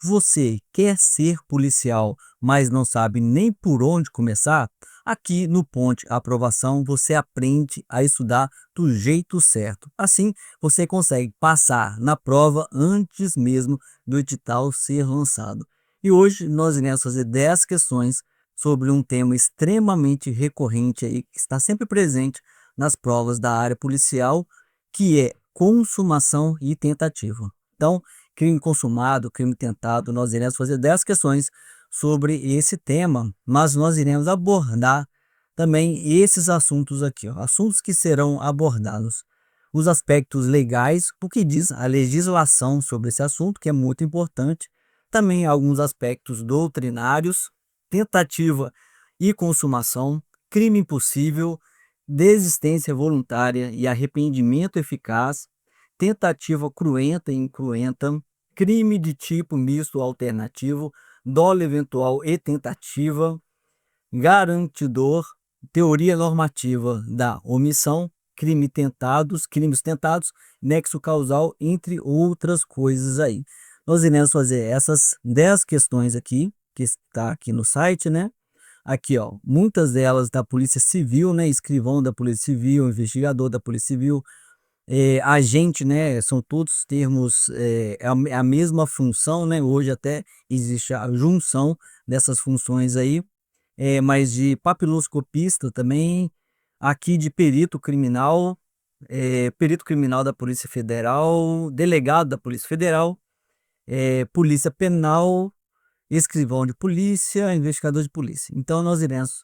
Você quer ser policial, mas não sabe nem por onde começar? Aqui no Ponte Aprovação você aprende a estudar do jeito certo. Assim, você consegue passar na prova antes mesmo do edital ser lançado. E hoje nós iremos fazer 10 questões sobre um tema extremamente recorrente aí, que está sempre presente nas provas da área policial, que é consumação e tentativa. Então, crime consumado, crime tentado, nós iremos fazer 10 questões sobre esse tema, mas nós iremos abordar também esses assuntos aqui, ó, assuntos que serão abordados. Os aspectos legais, o que diz a legislação sobre esse assunto, que é muito importante. Também alguns aspectos doutrinários, tentativa e consumação, crime impossível, desistência voluntária e arrependimento eficaz, tentativa cruenta e incruenta, crime de tipo misto alternativo, dolo eventual e tentativa, garantidor, teoria normativa da omissão, crimes tentados, nexo causal, entre outras coisas aí. Nós iremos fazer essas 10 questões aqui, que está aqui no site, né? Aqui, ó, muitas delas da Polícia Civil, né? Escrivão da Polícia Civil, investigador da Polícia Civil, agente, né? São todos termos, é a mesma função, né? Hoje até existe a junção dessas funções aí, mas de papiloscopista também, aqui de perito criminal da Polícia Federal, delegado da Polícia Federal, polícia penal, escrivão de polícia, investigador de polícia. Então nós iremos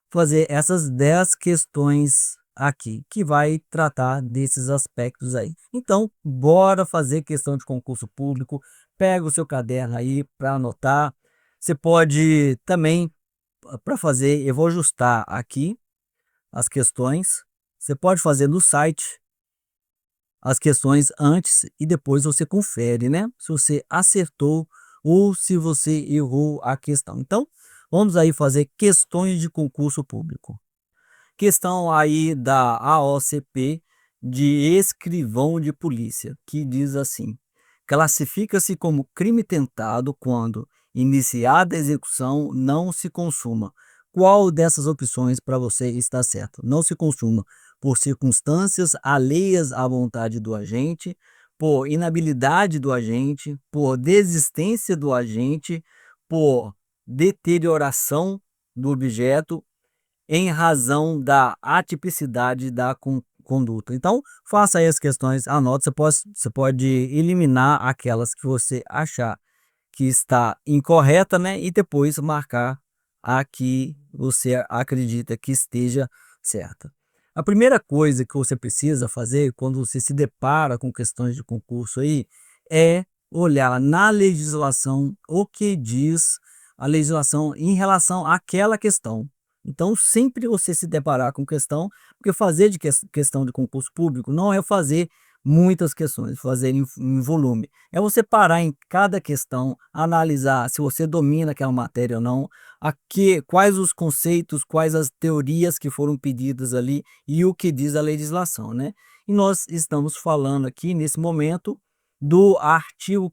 fazer essas 10 questões aqui, que vai tratar desses aspectos aí. Então, bora fazer questão de concurso público. Pega o seu caderno aí para anotar. Você pode também, para fazer, eu vou ajustar aqui as questões. Você pode fazer no site as questões antes e depois você confere, né? Se você acertou ou se você errou a questão. Então, vamos aí fazer questões de concurso público. Questão aí da AOCP de escrivão de polícia, que diz assim: classifica-se como crime tentado quando iniciada a execução não se consuma. Qual dessas opções para você está certo? Não se consuma por circunstâncias alheias à vontade do agente, por inabilidade do agente, por desistência do agente, por deterioração do objeto, em razão da atipicidade da conduta. Então, faça aí as questões, anote, você pode eliminar aquelas que você achar que está incorreta, né? E depois marcar a que você acredita que esteja certa. A primeira coisa que você precisa fazer quando você se depara com questões de concurso aí é olhar na legislação o que diz a legislação em relação àquela questão. Então, sempre você se deparar com questão, porque fazer de questão de concurso público não é fazer muitas questões, fazer em volume. É você parar em cada questão, analisar se você domina aquela matéria ou não, quais os conceitos, quais as teorias que foram pedidas ali e o que diz a legislação, né? E nós estamos falando aqui, nesse momento, do artigo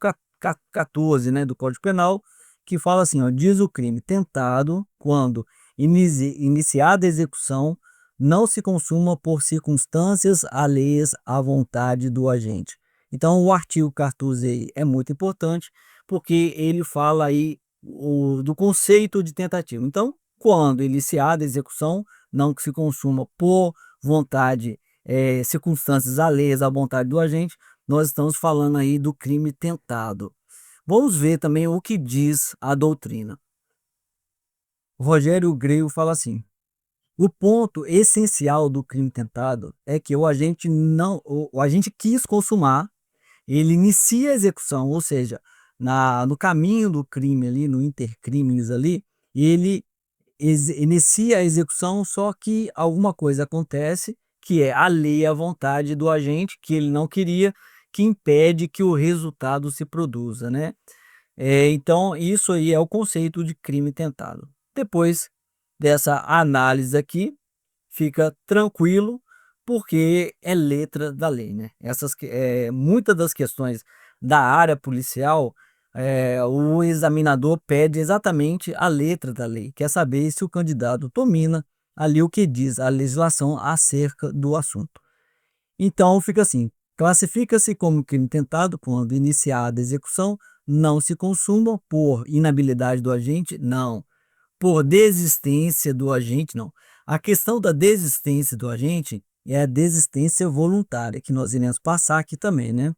14, né, do Código Penal, que fala assim, ó, diz o crime tentado quando iniciada a execução não se consuma por circunstâncias alheias à vontade do agente. Então, o artigo 14 é muito importante, porque ele fala aí do conceito de tentativa. Então, quando iniciada a execução, não que se consuma por vontade, circunstâncias alheias à vontade do agente, nós estamos falando aí do crime tentado. Vamos ver também o que diz a doutrina. Rogério Greu fala assim: o ponto essencial do crime tentado é que o agente quis consumar, ele inicia a execução, ou seja, no caminho do crime ali, no intercrimes ali, ele inicia a execução, só que alguma coisa acontece que é alheia à vontade do agente, que ele não queria, que impede que o resultado se produza, né? Então, isso aí é o conceito de crime tentado. Depois dessa análise aqui, fica tranquilo, porque é letra da lei, né? Muitas das questões da área policial, o examinador pede exatamente a letra da lei, quer saber se o candidato domina ali o que diz a legislação acerca do assunto. Então fica assim: classifica-se como crime tentado quando iniciada a execução não se consuma por inabilidade do agente, não. Por desistência do agente, não. A questão da desistência do agente é a desistência voluntária, que nós iremos passar aqui também, né?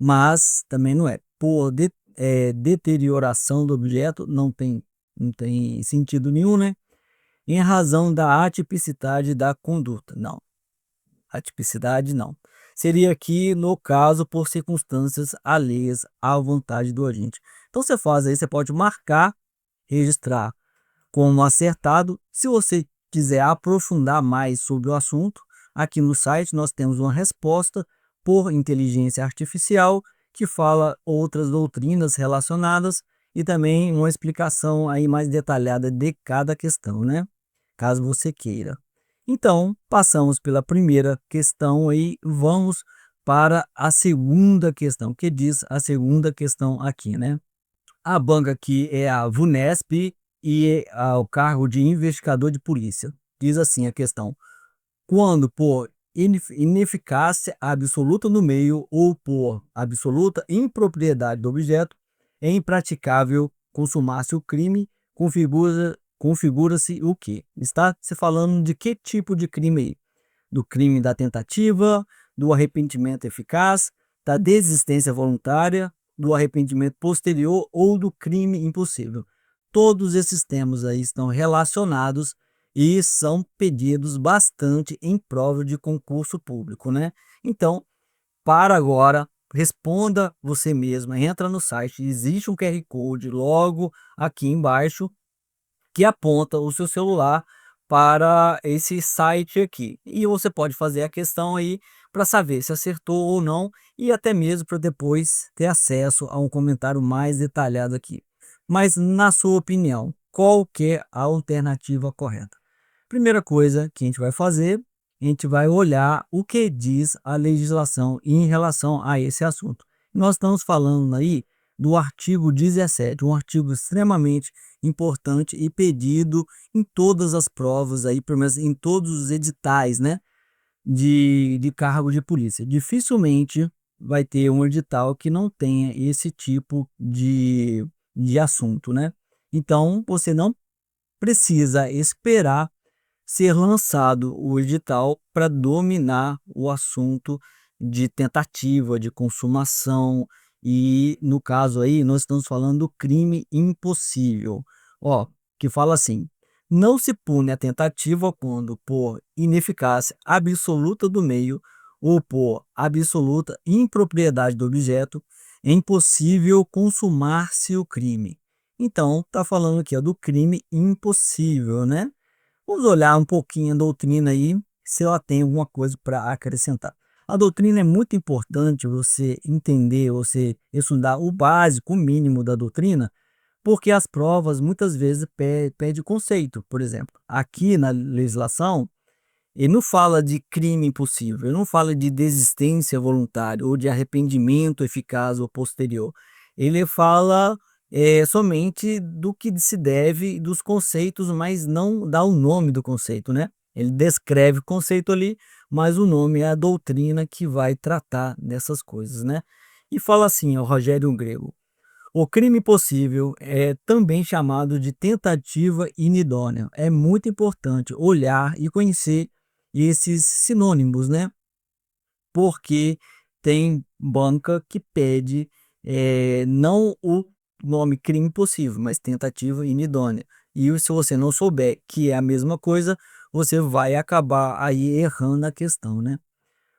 Mas também não é. Por deterioração do objeto, não tem sentido nenhum, né? Em razão da atipicidade da conduta, não. Atipicidade, não. Seria aqui, no caso, por circunstâncias alheias à vontade do agente. Então você faz aí, você pode marcar, registrar como acertado. Se você quiser aprofundar mais sobre o assunto, aqui no site nós temos uma resposta por inteligência artificial que fala outras doutrinas relacionadas e também uma explicação aí mais detalhada de cada questão, né? Caso você queira. Então, passamos pela primeira questão aí, vamos para a segunda questão, que diz a segunda questão aqui, né? A banca aqui é a VUNESP e o cargo de investigador de polícia. Diz assim a questão: quando por ineficácia absoluta no meio ou por absoluta impropriedade do objeto, é impraticável consumar-se o crime, configura-se o quê? Está se falando de que tipo de crime aí? Do crime da tentativa, do arrependimento eficaz, da desistência voluntária, do arrependimento posterior ou do crime impossível. Todos esses temas aí estão relacionados e são pedidos bastante em prova de concurso público, né? Então, para agora, responda você mesma, entra no site, existe um QR Code logo aqui embaixo que aponta o seu celular para esse site aqui. E você pode fazer a questão aí para saber se acertou ou não e até mesmo para depois ter acesso a um comentário mais detalhado aqui. Mas na sua opinião, qual que é a alternativa correta? Primeira coisa que a gente vai fazer, a gente vai olhar o que diz a legislação em relação a esse assunto. Nós estamos falando aí do artigo 17, um artigo extremamente importante e pedido em todas as provas aí, pelo menos em todos os editais, né, de cargo de polícia. Dificilmente vai ter um edital que não tenha esse tipo de assunto, né? Então, você não precisa esperar ser lançado o edital para dominar o assunto de tentativa de consumação e, no caso aí, nós estamos falando do crime impossível, ó, que fala assim: não se pune a tentativa quando por ineficácia absoluta do meio ou por absoluta impropriedade do objeto é impossível consumar-se o crime. Então, está falando aqui ó, do crime impossível, né? Vamos olhar um pouquinho a doutrina aí, se ela tem alguma coisa para acrescentar. A doutrina é muito importante você entender, você estudar o básico, o mínimo da doutrina, porque as provas muitas vezes pedem conceito. Por exemplo, aqui na legislação, ele não fala de crime impossível, ele não fala de desistência voluntária ou de arrependimento eficaz ou posterior. Ele fala somente do que se deve dos conceitos, mas não dá o nome do conceito, né? Ele descreve o conceito ali, mas o nome é a doutrina que vai tratar dessas coisas, né? E fala assim, o Rogério Grego: o crime possível é também chamado de tentativa inidônea. É muito importante olhar e conhecer esses sinônimos, né? Porque tem banca que pede não o nome crime possível, mas tentativa inidônea. E se você não souber que é a mesma coisa, você vai acabar aí errando a questão, né?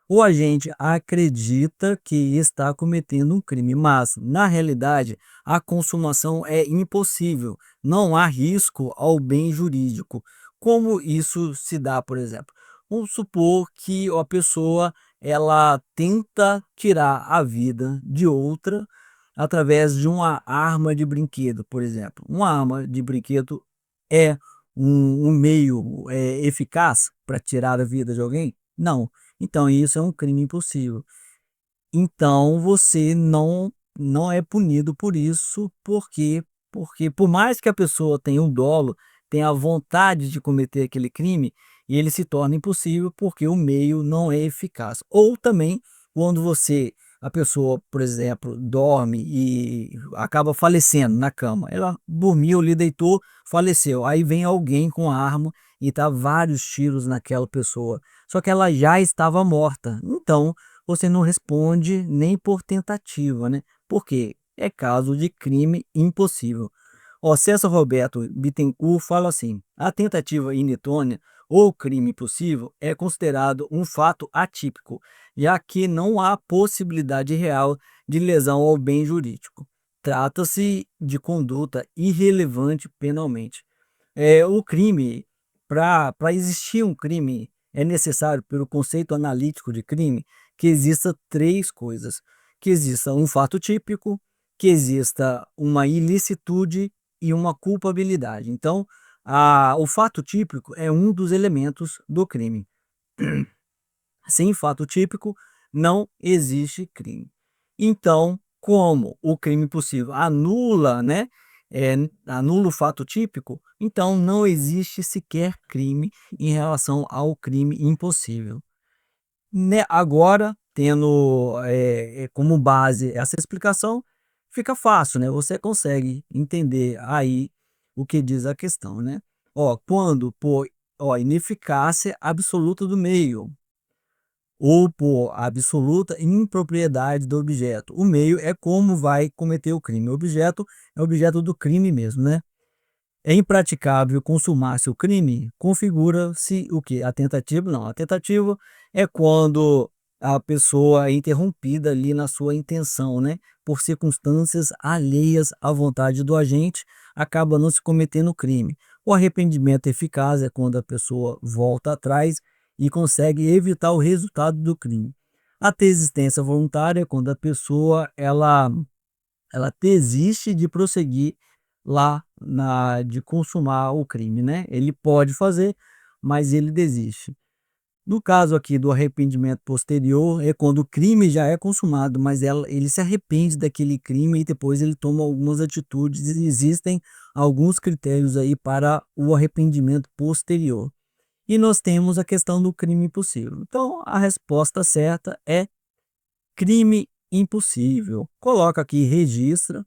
O agente acredita que está cometendo um crime, mas, na realidade, a consumação é impossível. Não há risco ao bem jurídico. Como isso se dá, por exemplo? Vamos supor que a pessoa ela tenta tirar a vida de outra através de uma arma de brinquedo, por exemplo. Uma arma de brinquedo é um meio eficaz para tirar a vida de alguém? Não. Então, isso é um crime impossível. Então, você não não é punido por isso, porque por mais que a pessoa tenha um dolo, tenha a vontade de cometer aquele crime, ele se torna impossível porque o meio não é eficaz. Ou também quando a pessoa, por exemplo, dorme e acaba falecendo na cama. Ela dormiu ali, deitou, faleceu. Aí vem alguém com a arma e dá vários tiros naquela pessoa. Só que ela já estava morta. Então, você não responde nem por tentativa, né? Porque é caso de crime impossível. Ó, César Roberto Bittencourt fala assim: a tentativa initônia ou crime impossível é considerado um fato atípico, já que não há possibilidade real de lesão ao bem jurídico. Trata-se de conduta irrelevante penalmente. O crime, para existir um crime, é necessário, pelo conceito analítico de crime, que exista três coisas: que exista um fato típico, que exista uma ilicitude e uma culpabilidade. Então, o fato típico é um dos elementos do crime. Sem fato típico, não existe crime. Então, como o crime possível anula, né, anula o fato típico, então não existe sequer crime em relação ao crime impossível. Né, agora, tendo como base essa explicação, fica fácil, né? Você consegue entender aí o que diz a questão, né? Ó, quando por ineficácia absoluta do meio, ou por absoluta impropriedade do objeto. O meio é como vai cometer o crime. O objeto é objeto do crime mesmo, né? É impraticável consumar-se o crime, configura-se o que? A tentativa? Não, a tentativa é quando a pessoa é interrompida ali na sua intenção, né? Por circunstâncias alheias à vontade do agente, acaba não se cometendo o crime. O arrependimento eficaz é quando a pessoa volta atrás e consegue evitar o resultado do crime. A desistência voluntária é quando a pessoa ela desiste de prosseguir de consumar o crime, né? Ele pode fazer, mas ele desiste. No caso aqui do arrependimento posterior, é quando o crime já é consumado, mas ele se arrepende daquele crime e depois ele toma algumas atitudes. E existem alguns critérios aí para o arrependimento posterior. E nós temos a questão do crime impossível. Então, a resposta certa é crime impossível. Coloca aqui, registra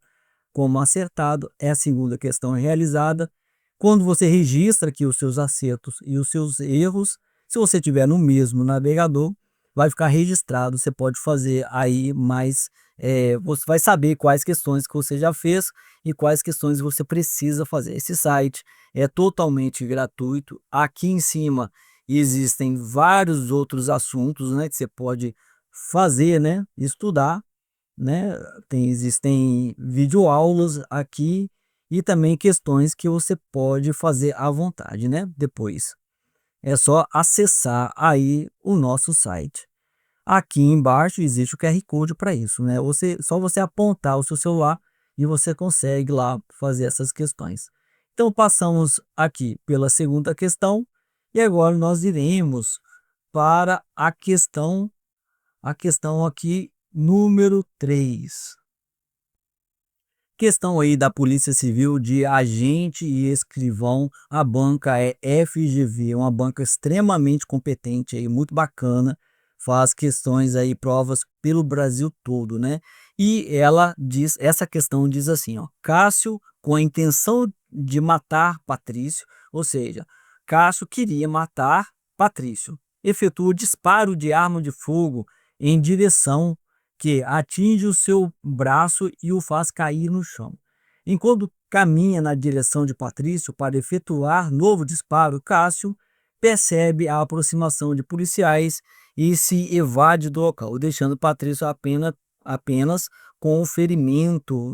como acertado, é a segunda questão realizada. Quando você registra aqui os seus acertos e os seus erros, se você tiver no mesmo navegador, vai ficar registrado. Você pode fazer aí mais, você vai saber quais questões que você já fez e quais questões você precisa fazer. Esse site é totalmente gratuito. Aqui em cima existem vários outros assuntos, né, que você pode fazer, né, estudar, né? Existem videoaulas aqui e também questões que você pode fazer à vontade, né? Depois é só acessar aí o nosso site. Aqui embaixo existe o QR Code para isso, né? Só você apontar o seu celular e você consegue lá fazer essas questões. Então passamos aqui pela segunda questão e agora nós iremos para a questão aqui número 3. Questão aí da Polícia Civil de agente e escrivão. A banca é FGV, uma banca extremamente competente aí, muito bacana. Faz questões aí, provas pelo Brasil todo, né? E essa questão diz assim, ó: Cássio, com a intenção de matar Patrício, ou seja, Cássio queria matar Patrício, efetua o disparo de arma de fogo em direção que atinge o seu braço e o faz cair no chão. Enquanto caminha na direção de Patrício para efetuar novo disparo, Cássio percebe a aproximação de policiais e se evade do local, deixando Patrício apenas com o ferimento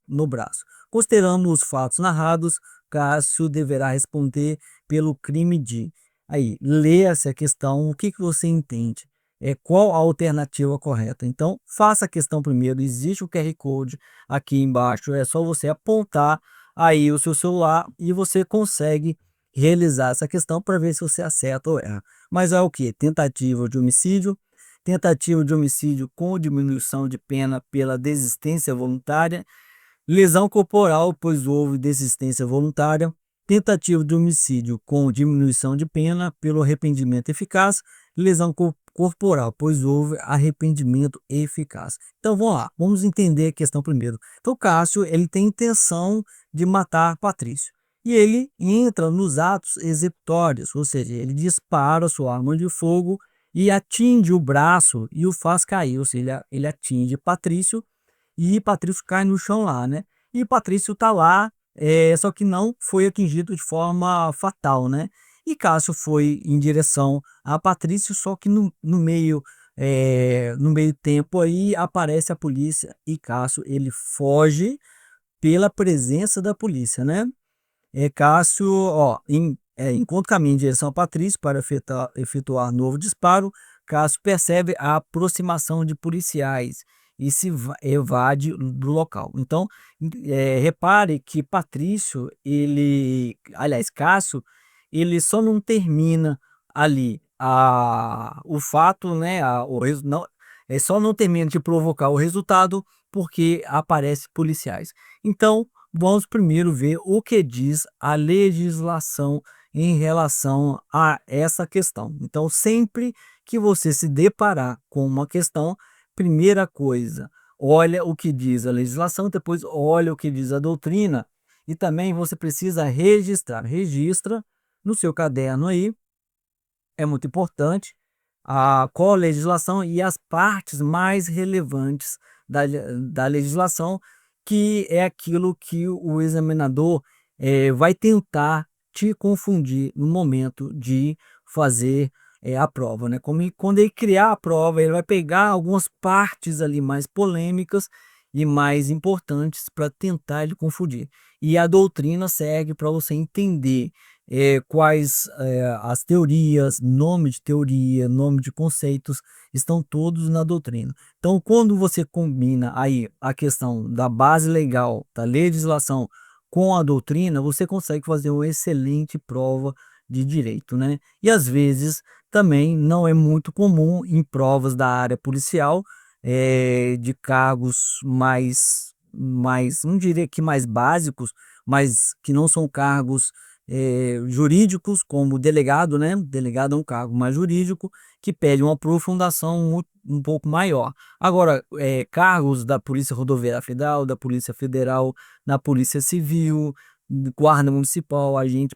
no braço. Considerando os fatos narrados, Cássio deverá responder pelo crime de... Aí, lê essa questão, o que você entende? Qual a alternativa correta? Então, faça a questão primeiro. Existe o QR Code aqui embaixo, é só você apontar aí o seu celular e você consegue realizar essa questão para ver se você acerta ou erra. Mas é o que? Tentativa de homicídio, tentativa de homicídio com diminuição de pena pela desistência voluntária, lesão corporal, pois houve desistência voluntária, tentativa de homicídio com diminuição de pena pelo arrependimento eficaz, lesão corporal, pois houve arrependimento eficaz. Então vamos lá, vamos entender a questão primeiro. Então Cássio, ele tem intenção de matar Patrício e ele entra nos atos executórios, ou seja, ele dispara sua arma de fogo e atinge o braço e o faz cair, ou seja, ele atinge Patrício e Patrício cai no chão lá, né? E Patrício tá lá, só que não foi atingido de forma fatal, né? E Cássio foi em direção a Patrício, só que no meio tempo aí aparece a polícia e Cássio ele foge pela presença da polícia, né? Cássio, ó, enquanto caminha em direção a Patrício para efetuar novo disparo, Cássio percebe a aproximação de policiais e se evade do local. Então, repare que Patrício, Cássio, ele só não termina ali o fato, né, não, só não termina de provocar o resultado porque aparecem policiais. Então, vamos primeiro ver o que diz a legislação em relação a essa questão. Então, sempre que você se deparar com uma questão, primeira coisa, olha o que diz a legislação, depois olha o que diz a doutrina e também você precisa registrar. Registra no seu caderno aí, é muito importante, qual a legislação e as partes mais relevantes da legislação, que é aquilo que o examinador vai tentar te confundir no momento de fazer a prova, né? Como quando ele criar a prova, ele vai pegar algumas partes ali mais polêmicas e mais importantes para tentar ele confundir. E a doutrina serve para você entender quais as teorias, nome de teoria, nome de conceitos, estão todos na doutrina. Então, quando você combina aí a questão da base legal, da legislação com a doutrina, você consegue fazer uma excelente prova de direito, né? E às vezes também não é muito comum em provas da área policial, de cargos não diria que mais básicos, mas que não são cargos jurídicos, como delegado, né? Delegado é um cargo mais jurídico que pede uma aprofundação um pouco maior. Agora, cargos da Polícia Rodoviária Federal, da Polícia Federal, da Polícia Civil, Guarda Municipal, agente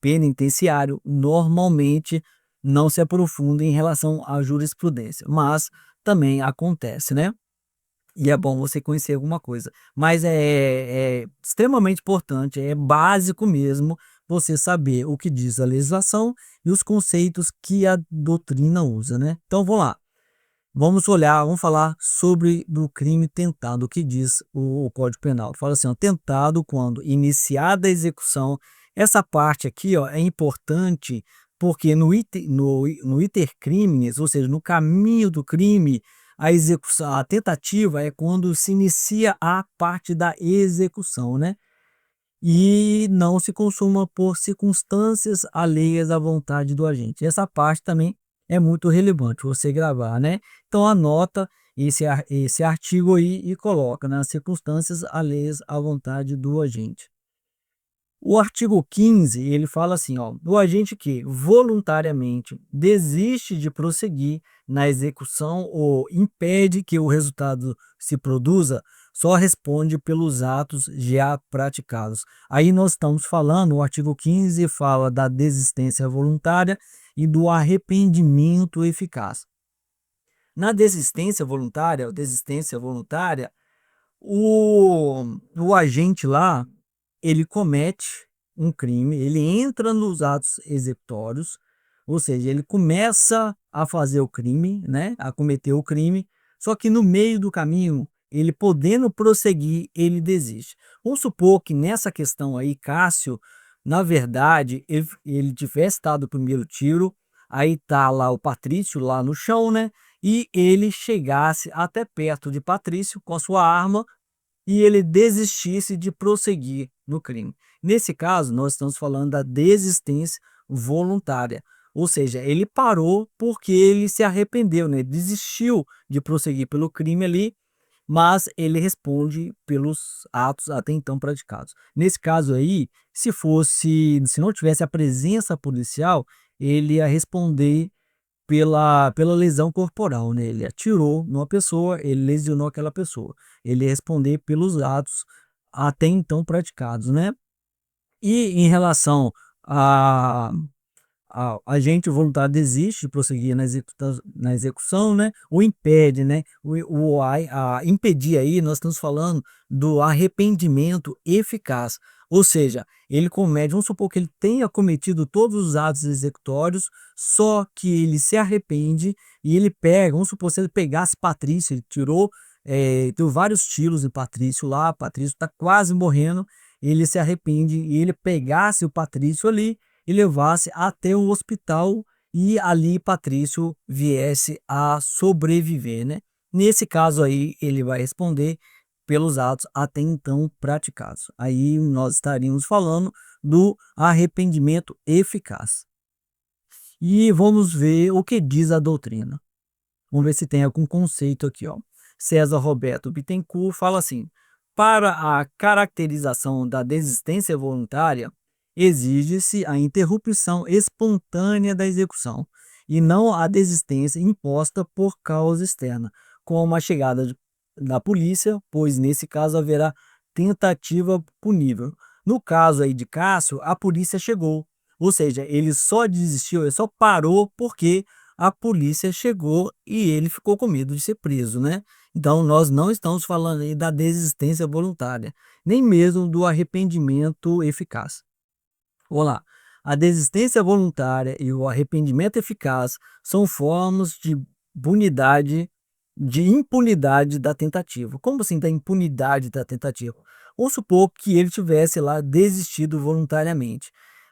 penitenciário, normalmente não se aprofunda em relação à jurisprudência, mas também acontece, né? E é bom você conhecer alguma coisa. Mas é extremamente importante, é básico mesmo você saber o que diz a legislação e os conceitos que a doutrina usa, né? Então vamos lá. Vamos falar sobre do crime tentado, o que diz o Código Penal. Fala assim, ó, tentado quando iniciada a execução. Essa parte aqui, ó, é importante porque no iter criminis, ou seja, no caminho do crime, a execução, a tentativa é quando se inicia a parte da execução, né? E não se consuma por circunstâncias alheias à vontade do agente. Essa parte também é muito relevante você gravar, né? Então anota esse artigo aí e coloca nas circunstâncias alheias à vontade do agente. O artigo 15, ele fala assim, ó, o agente que voluntariamente desiste de prosseguir na execução ou impede que o resultado se produza, só responde pelos atos já praticados. Aí nós estamos falando, o artigo 15 fala da desistência voluntária e do arrependimento eficaz. Na desistência voluntária, o agente lá, ele comete um crime, ele entra nos atos executórios, ou seja, ele começa a fazer o crime, né, a cometer o crime, só que no meio do caminho, ele podendo prosseguir, ele desiste. Vamos supor que nessa questão aí, Cássio, na verdade, ele tivesse dado o primeiro tiro, aí tá lá o Patrício lá no chão, né, e ele chegasse até perto de Patrício com a sua arma, e ele desistisse de prosseguir no crime. Nesse caso, nós estamos falando da desistência voluntária. Ou seja, ele parou porque ele se arrependeu, né? Desistiu de prosseguir pelo crime ali, mas ele responde pelos atos até então praticados. Nesse caso aí, se não tivesse a presença policial, ele ia responder pela lesão corporal, né? Ele atirou numa pessoa, ele lesionou aquela pessoa. Ele ia responder pelos atos até então praticados, né? E em relação a agente voluntário desiste de prosseguir na execução, né, ou impede, né, impedir aí, nós estamos falando do arrependimento eficaz, ou seja, ele comete, vamos supor que ele tenha cometido todos os atos executórios, só que ele se arrepende e ele pega, vamos supor, se ele pegasse Patrício, ele deu vários tiros em Patrício lá, Patrício está quase morrendo, ele se arrepende e ele pegasse o Patrício ali e levasse até o hospital e ali Patrício viesse a sobreviver, né? Nesse caso aí, ele vai responder pelos atos até então praticados. Aí nós estaríamos falando do arrependimento eficaz. E vamos ver o que diz a doutrina. Vamos ver se tem algum conceito aqui, ó. César Roberto Bittencourt fala assim: para a caracterização da desistência voluntária, exige-se a interrupção espontânea da execução e não a desistência imposta por causa externa, como a da polícia, pois nesse caso haverá tentativa punível. No caso aí de Cássio, a polícia chegou, ou seja, ele só desistiu, ele só parou porque a polícia chegou e ele ficou com medo de ser preso, né? Então, nós não estamos falando aí da desistência voluntária, nem mesmo do arrependimento eficaz. Vamos lá. A desistência voluntária e o arrependimento eficaz são formas de impunidade da tentativa. Como assim da impunidade da tentativa? Vamos supor que ele tivesse lá desistido voluntariamente.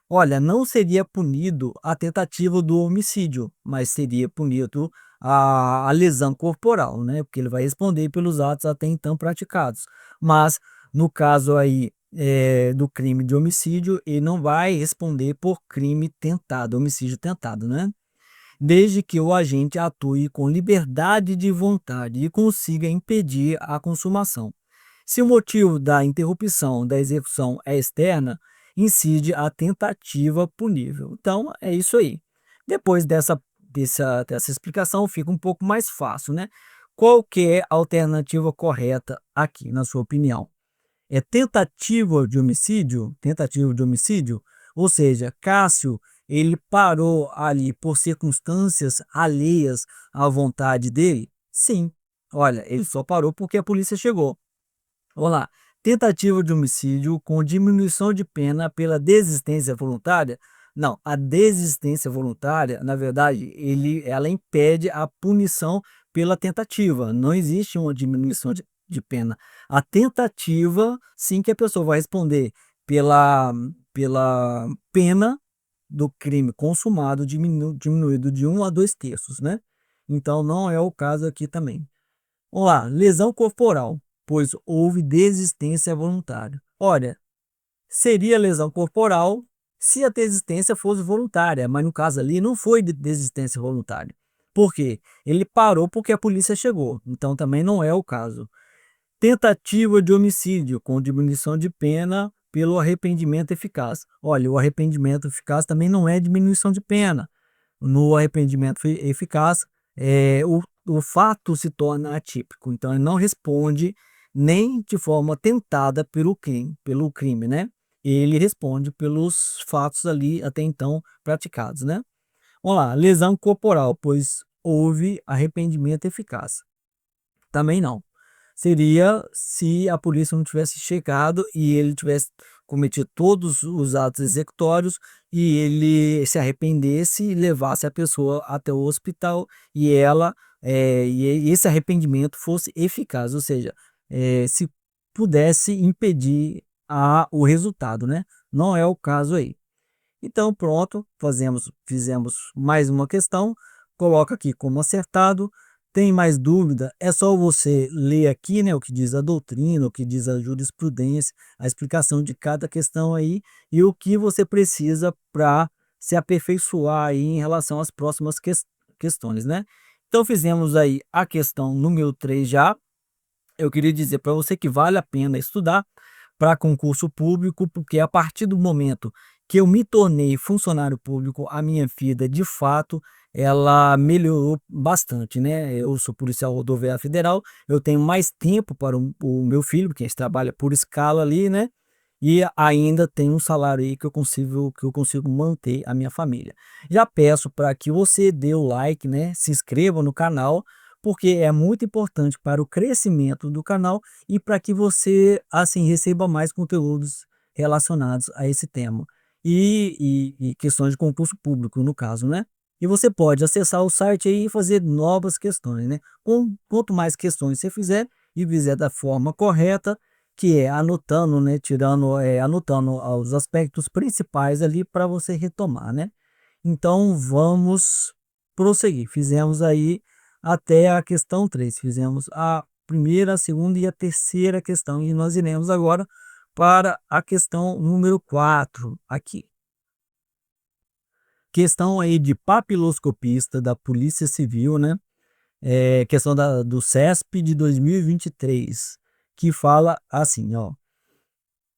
Olha, não seria punido a tentativa do homicídio, mas seria punido a lesão corporal, né? Porque ele vai responder pelos atos até então praticados. Mas no caso aí do crime de homicídio, ele não vai responder por crime tentado, homicídio tentado, né? Desde que o agente atue com liberdade de vontade e consiga impedir a consumação. Se o motivo da interrupção da execução é externa, incide a tentativa punível. Então, é isso aí. Depois dessa explicação, fica um pouco mais fácil, né? Qual que é a alternativa correta aqui, na sua opinião? É tentativa de homicídio? Tentativa de homicídio? Ou seja, Cássio, ele parou ali por circunstâncias alheias à vontade dele? Sim. Olha, ele só parou porque a polícia chegou. Vamos lá. Tentativa de homicídio com diminuição de pena pela desistência voluntária? Não, a desistência voluntária, na verdade, ela impede a punição pela tentativa. Não existe uma diminuição de pena. A tentativa, sim, que a pessoa vai responder pela pena do crime consumado diminuído de 1 a 2 terços, né? Então, não é o caso aqui também. Vamos lá, lesão corporal, pois houve desistência voluntária. Olha, seria lesão corporal se a desistência fosse voluntária, mas no caso ali não foi desistência voluntária. Por quê? Ele parou porque a polícia chegou, então também não é o caso. Tentativa de homicídio com diminuição de pena pelo arrependimento eficaz. Olha, o arrependimento eficaz também não é diminuição de pena. No arrependimento eficaz, o fato se torna atípico, então ele não responde nem de forma tentada pelo crime, né? Ele responde pelos fatos ali até então praticados, né? Vamos lá, lesão corporal, pois houve arrependimento eficaz. Também não. Seria se a polícia não tivesse chegado e ele tivesse cometido todos os atos executórios e ele se arrependesse e levasse a pessoa até o hospital e e esse arrependimento fosse eficaz, ou seja, se pudesse impedir o resultado, né? Não é o caso aí. Então, pronto, fizemos mais uma questão, coloca aqui como acertado. Tem mais dúvida? É só você ler aqui, né, o que diz a doutrina, o que diz a jurisprudência, a explicação de cada questão aí e o que você precisa para se aperfeiçoar aí em relação às próximas questões, né? Então fizemos aí a questão número 3 já. Eu queria dizer para você que vale a pena estudar para concurso público, porque a partir do momento que eu me tornei funcionário público, a minha vida, de fato, ela melhorou bastante, né? Eu sou policial rodoviário federal, eu tenho mais tempo para o meu filho, porque a gente trabalha por escala ali, né? E ainda tem um salário aí que eu consigo manter a minha família. Já peço para que você dê o like, né? Se inscreva no canal, porque é muito importante para o crescimento do canal e para que você, assim, receba mais conteúdos relacionados a esse tema. E questões de concurso público, no caso, né? E você pode acessar o site aí e fazer novas questões, né? Quanto mais questões você fizer e fizer da forma correta, que é anotando, né? Anotando os aspectos principais ali para você retomar, né? Então vamos prosseguir. Fizemos aí até a questão 3. Fizemos a primeira, a segunda e a terceira questão. E nós iremos agora para a questão número 4 aqui. Questão aí de papiloscopista da Polícia Civil, né? Questão do CESP de 2023, que fala assim, ó.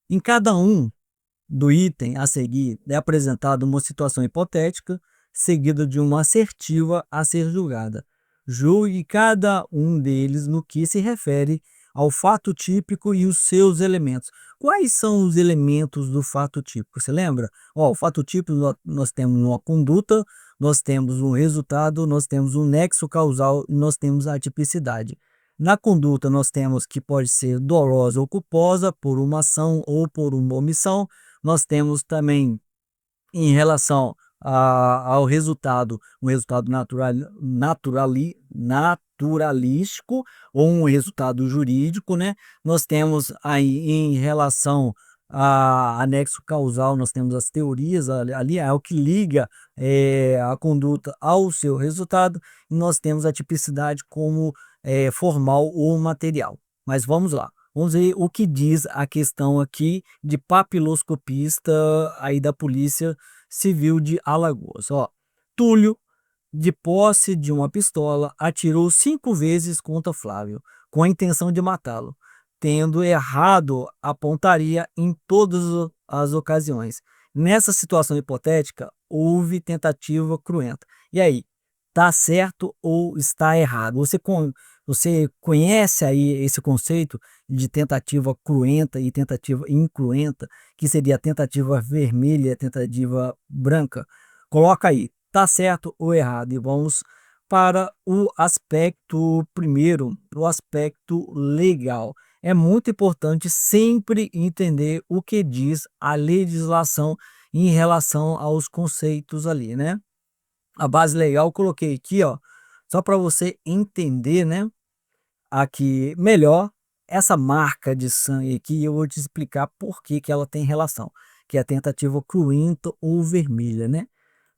Em cada um do item a seguir é apresentada uma situação hipotética, seguida de uma assertiva a ser julgada. Julgue cada um deles no que se refere ao fato típico e os seus elementos. Quais são os elementos do fato típico? Você lembra? Ó, o fato típico nós temos uma conduta, nós temos um resultado, nós temos um nexo causal e nós temos a tipicidade. Na conduta, nós temos que pode ser dolosa ou culposa, por uma ação ou por uma omissão. Nós temos também, em relação ao resultado, um resultado naturalístico ou um resultado jurídico, né? Nós temos aí, em relação a anexo causal, nós temos as teorias ali, é o que liga a conduta ao seu resultado, e nós temos a tipicidade como formal ou material. Mas vamos lá. Vamos ver o que diz a questão aqui de papiloscopista aí da Polícia Civil de Alagoas. Ó, Túlio, de posse de uma pistola, atirou 5 vezes contra Flávio, com a intenção de matá-lo, tendo errado a pontaria em todas as ocasiões. Nessa situação hipotética, houve tentativa cruenta. E aí, tá certo ou está errado? Você conhece aí esse conceito de tentativa cruenta e tentativa incruenta, que seria a tentativa vermelha e a tentativa branca? Coloca aí, tá certo ou errado? E vamos para o aspecto primeiro, o aspecto legal. É muito importante sempre entender o que diz a legislação em relação aos conceitos ali, né? A base legal eu coloquei aqui, ó, só para você entender, né? Aqui melhor essa marca de sangue aqui, eu vou te explicar por que que ela tem relação, que é a tentativa cruenta ou vermelha, né?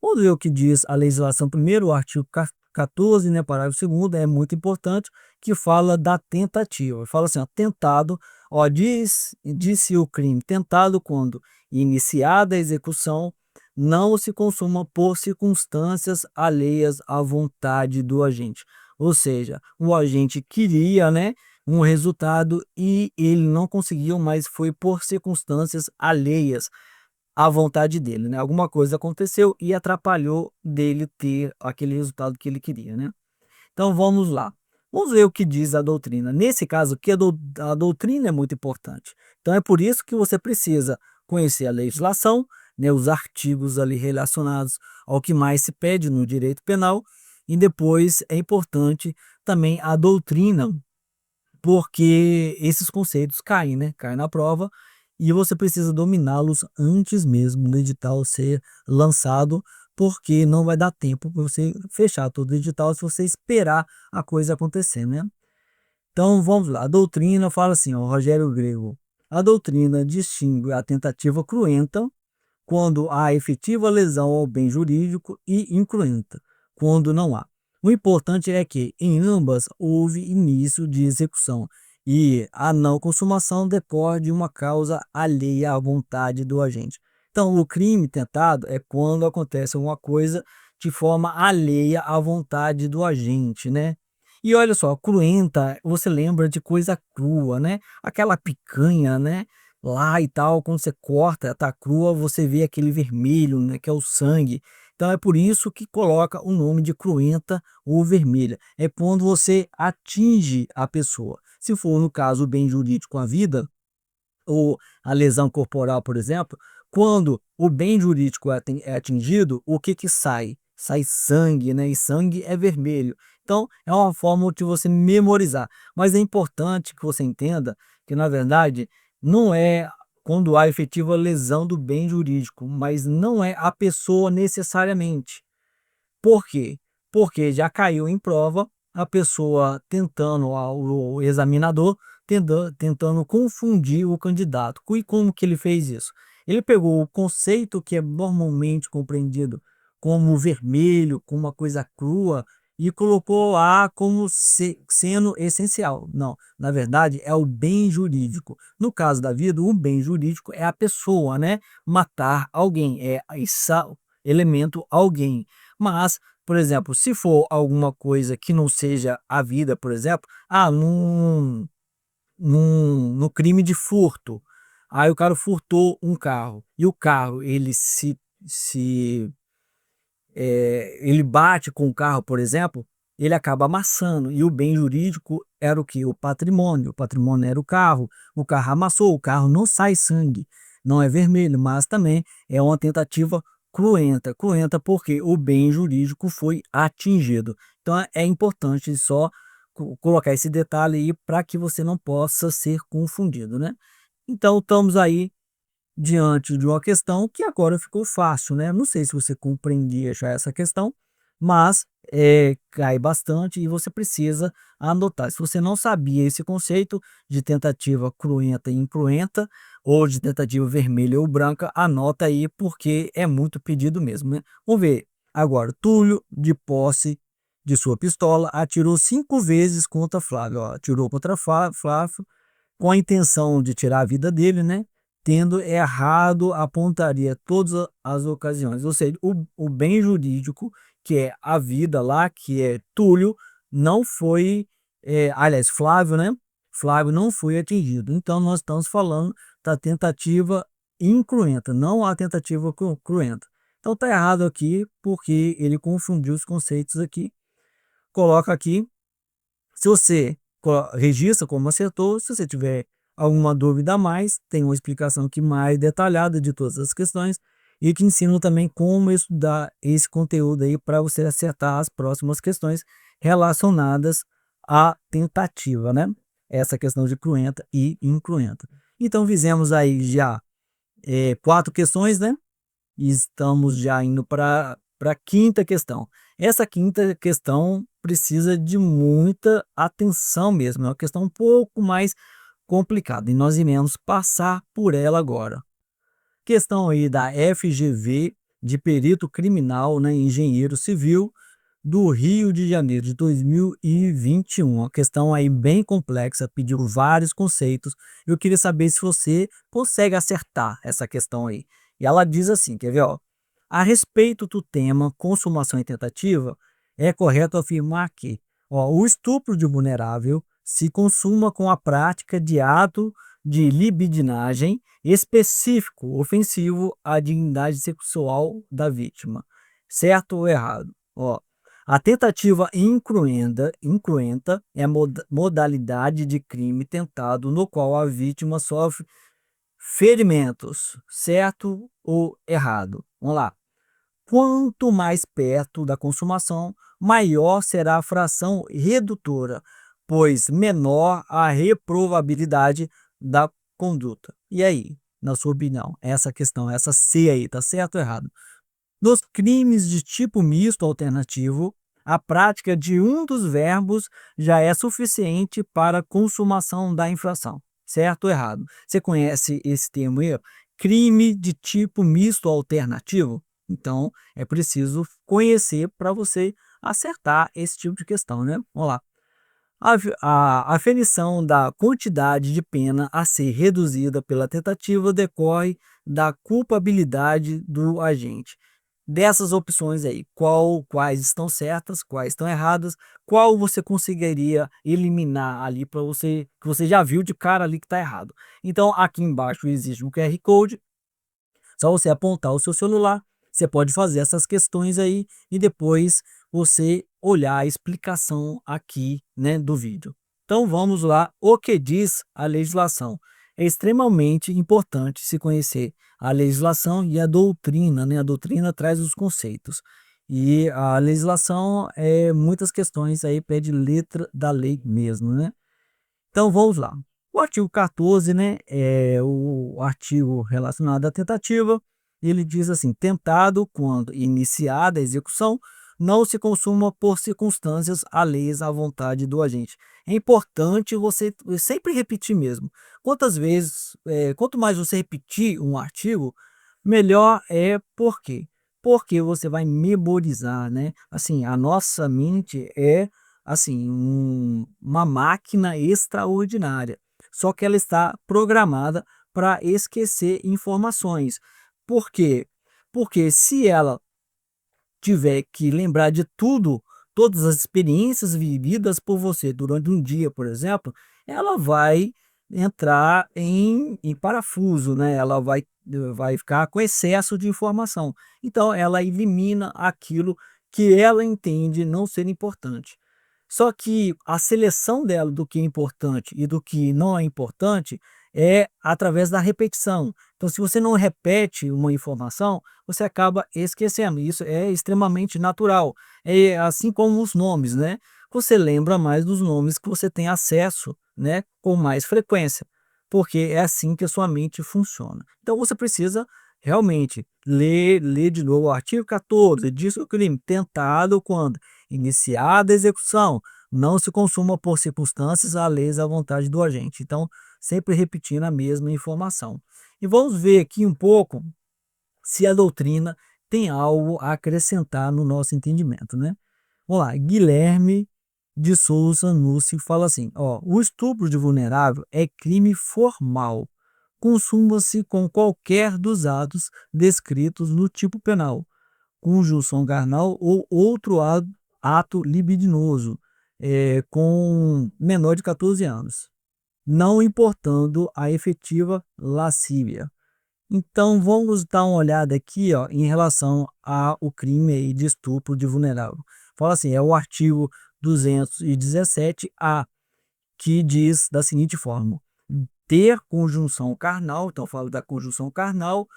Vamos ver o que diz a legislação primeiro, o artigo 14, né, parágrafo 2º, é muito importante, que fala da tentativa. Fala assim, ó, tentado, ó, disse o crime tentado quando iniciada a execução não se consuma por circunstâncias alheias à vontade do agente. Ou seja, o agente queria, né, um resultado e ele não conseguiu, mas foi por circunstâncias alheias à vontade dele, né? Alguma coisa aconteceu e atrapalhou dele ter aquele resultado que ele queria, né? Então vamos lá. Vamos ver o que diz a doutrina. Nesse caso aqui, a doutrina é muito importante. Então é por isso que você precisa conhecer a legislação, né, os artigos ali relacionados ao que mais se pede no direito penal, e depois é importante também a doutrina, porque esses conceitos caem, né? Caem na prova e você precisa dominá-los antes mesmo do edital ser lançado, porque não vai dar tempo para você fechar todo o edital se você esperar a coisa acontecer, né? Então vamos lá. A doutrina fala assim, ó, Rogério Grego. A doutrina distingue a tentativa cruenta quando há efetiva lesão ao bem jurídico e incruenta quando não há. O importante é que em ambas houve início de execução e a não consumação decorre de uma causa alheia à vontade do agente. Então, o crime tentado é quando acontece alguma coisa de forma alheia à vontade do agente, né. E olha só, cruenta, você lembra de coisa crua, né, aquela picanha, né, lá e tal, quando você corta, tá crua, você vê aquele vermelho, né, que é o sangue. Então é por isso que coloca o nome de cruenta ou vermelha, é quando você atinge a pessoa. Se for, no caso, o bem jurídico, a vida, ou a lesão corporal, por exemplo, quando o bem jurídico é atingido, o que que sai? Sai sangue, né, e sangue é vermelho. Então, é uma forma de você memorizar, mas é importante que você entenda que, na verdade, não é quando há efetiva lesão do bem jurídico, mas não é a pessoa necessariamente. Por quê? Porque já caiu em prova a pessoa tentando o examinador tentando confundir o candidato. E como que ele fez isso? Ele pegou o conceito que é normalmente compreendido como vermelho, como uma coisa crua, e colocou lá como sendo essencial. Não, na verdade é o bem jurídico. No caso da vida, o bem jurídico é a pessoa, né? Matar alguém, é esse elemento alguém. Mas, por exemplo, se for alguma coisa que não seja a vida, por exemplo, no crime de furto, aí o cara furtou um carro, e o carro ele se ele bate com o carro, por exemplo, ele acaba amassando, e o bem jurídico era o que? O patrimônio era o carro amassou, o carro não sai sangue, não é vermelho, mas também é uma tentativa cruenta, cruenta porque o bem jurídico foi atingido. Então é importante só colocar esse detalhe aí para que você não possa ser confundido, né? Então estamos aí diante de uma questão que agora ficou fácil, né. Não sei se você compreendia já essa questão, mas, cai bastante e você precisa anotar. Se você não sabia esse conceito de tentativa cruenta e incruenta, ou de tentativa vermelha ou branca, anota aí, porque é muito pedido mesmo, né. Vamos ver agora, Túlio, de posse de sua pistola, atirou 5 vezes contra Flávio, ó, atirou contra Flávio com a intenção de tirar a vida dele, né, tendo errado a pontaria todas as ocasiões. Ou seja, o bem jurídico, que é a vida lá, que é Túlio, não foi, aliás, Flávio, né, Flávio não foi atingido. Então nós estamos falando da tentativa incruenta, não a tentativa cruenta. Então tá errado aqui, porque ele confundiu os conceitos aqui. Coloca aqui se você registra como acertou, se você tiver alguma dúvida a mais, tem uma explicação aqui mais detalhada de todas as questões e te ensino também como estudar esse conteúdo aí para você acertar as próximas questões relacionadas à tentativa, né? Essa questão de cruenta e incruenta. Então fizemos aí já 4 questões, né? E estamos já indo para a quinta questão. Essa quinta questão precisa de muita atenção mesmo, é uma questão um pouco mais complicada e nós iremos passar por ela agora. Questão aí da FGV de perito criminal, né, engenheiro civil do Rio de Janeiro de 2021. Uma questão aí bem complexa, pediu vários conceitos. Eu queria saber se você consegue acertar essa questão aí. E ela diz assim, quer ver, ó? A respeito do tema consumação e tentativa, é correto afirmar que, ó, o estupro de vulnerável se consuma com a prática de ato de libidinagem específico ofensivo à dignidade sexual da vítima. Certo ou errado? Ó, a tentativa incruenta é a modalidade de crime tentado no qual a vítima sofre ferimentos, certo ou errado? Vamos lá. Quanto mais perto da consumação, maior será a fração redutora, pois menor a reprovabilidade da conduta. E aí, na sua opinião, essa questão, essa C aí, tá certo ou errado? Nos crimes de tipo misto alternativo, a prática de um dos verbos já é suficiente para a consumação da infração. Certo ou errado? Você conhece esse termo aí? Crime de tipo misto alternativo? Então, é preciso conhecer para você acertar esse tipo de questão, né? Vamos lá. A aferição da quantidade de pena a ser reduzida pela tentativa decorre da culpabilidade do agente. Dessas opções aí, quais estão certas, quais estão erradas, qual você conseguiria eliminar ali para você, que você já viu de cara ali que está errado. Então, aqui embaixo existe um QR Code, só você apontar o seu celular, você pode fazer essas questões aí e depois você olhar a explicação aqui, né, do vídeo. Então vamos lá, o que diz a legislação? É extremamente importante se conhecer a legislação e a doutrina, né? A doutrina traz os conceitos. E a legislação é muitas questões aí pede letra da lei mesmo, né? Então vamos lá. O artigo 14, né, é o artigo relacionado à tentativa. Ele diz assim: tentado quando iniciada a execução, não se consuma por circunstâncias alheias à vontade do agente. É importante você sempre repetir mesmo. Quantas vezes, quanto mais você repetir um artigo, melhor é. Por quê? Porque você vai memorizar, né? Assim, a nossa mente é assim, uma máquina extraordinária. Só que ela está programada para esquecer informações. Por quê? Porque se ela tiver que lembrar de tudo, todas as experiências vividas por você durante um dia, por exemplo, ela vai entrar em parafuso, né? Ela vai ficar com excesso de informação. Então, ela elimina aquilo que ela entende não ser importante. Só que a seleção dela do que é importante e do que não é importante é através da repetição. Então, se você não repete uma informação, você acaba esquecendo. Isso é extremamente natural. É assim como os nomes, né? Você lembra mais dos nomes que você tem acesso, né, com mais frequência, porque é assim que a sua mente funciona. Então, você precisa realmente ler de novo o artigo 14, diz que o crime tentado quando iniciada a execução, não se consuma por circunstâncias alheias à vontade do agente. Então, sempre repetindo a mesma informação. E vamos ver aqui um pouco se a doutrina tem algo a acrescentar no nosso entendimento, né? Vamos lá, Guilherme de Souza Núcio fala assim, ó, o estupro de vulnerável é crime formal, consuma-se com qualquer dos atos descritos no tipo penal, conjunção carnal ou outro ato libidinoso, com menor de 14 anos, não importando a efetiva lascívia. Então vamos dar uma olhada aqui, ó, em relação ao crime aí de estupro de vulnerável. Fala assim, é o artigo 217-A, que diz da seguinte forma: ter conjunção carnal, então falo da conjunção carnal,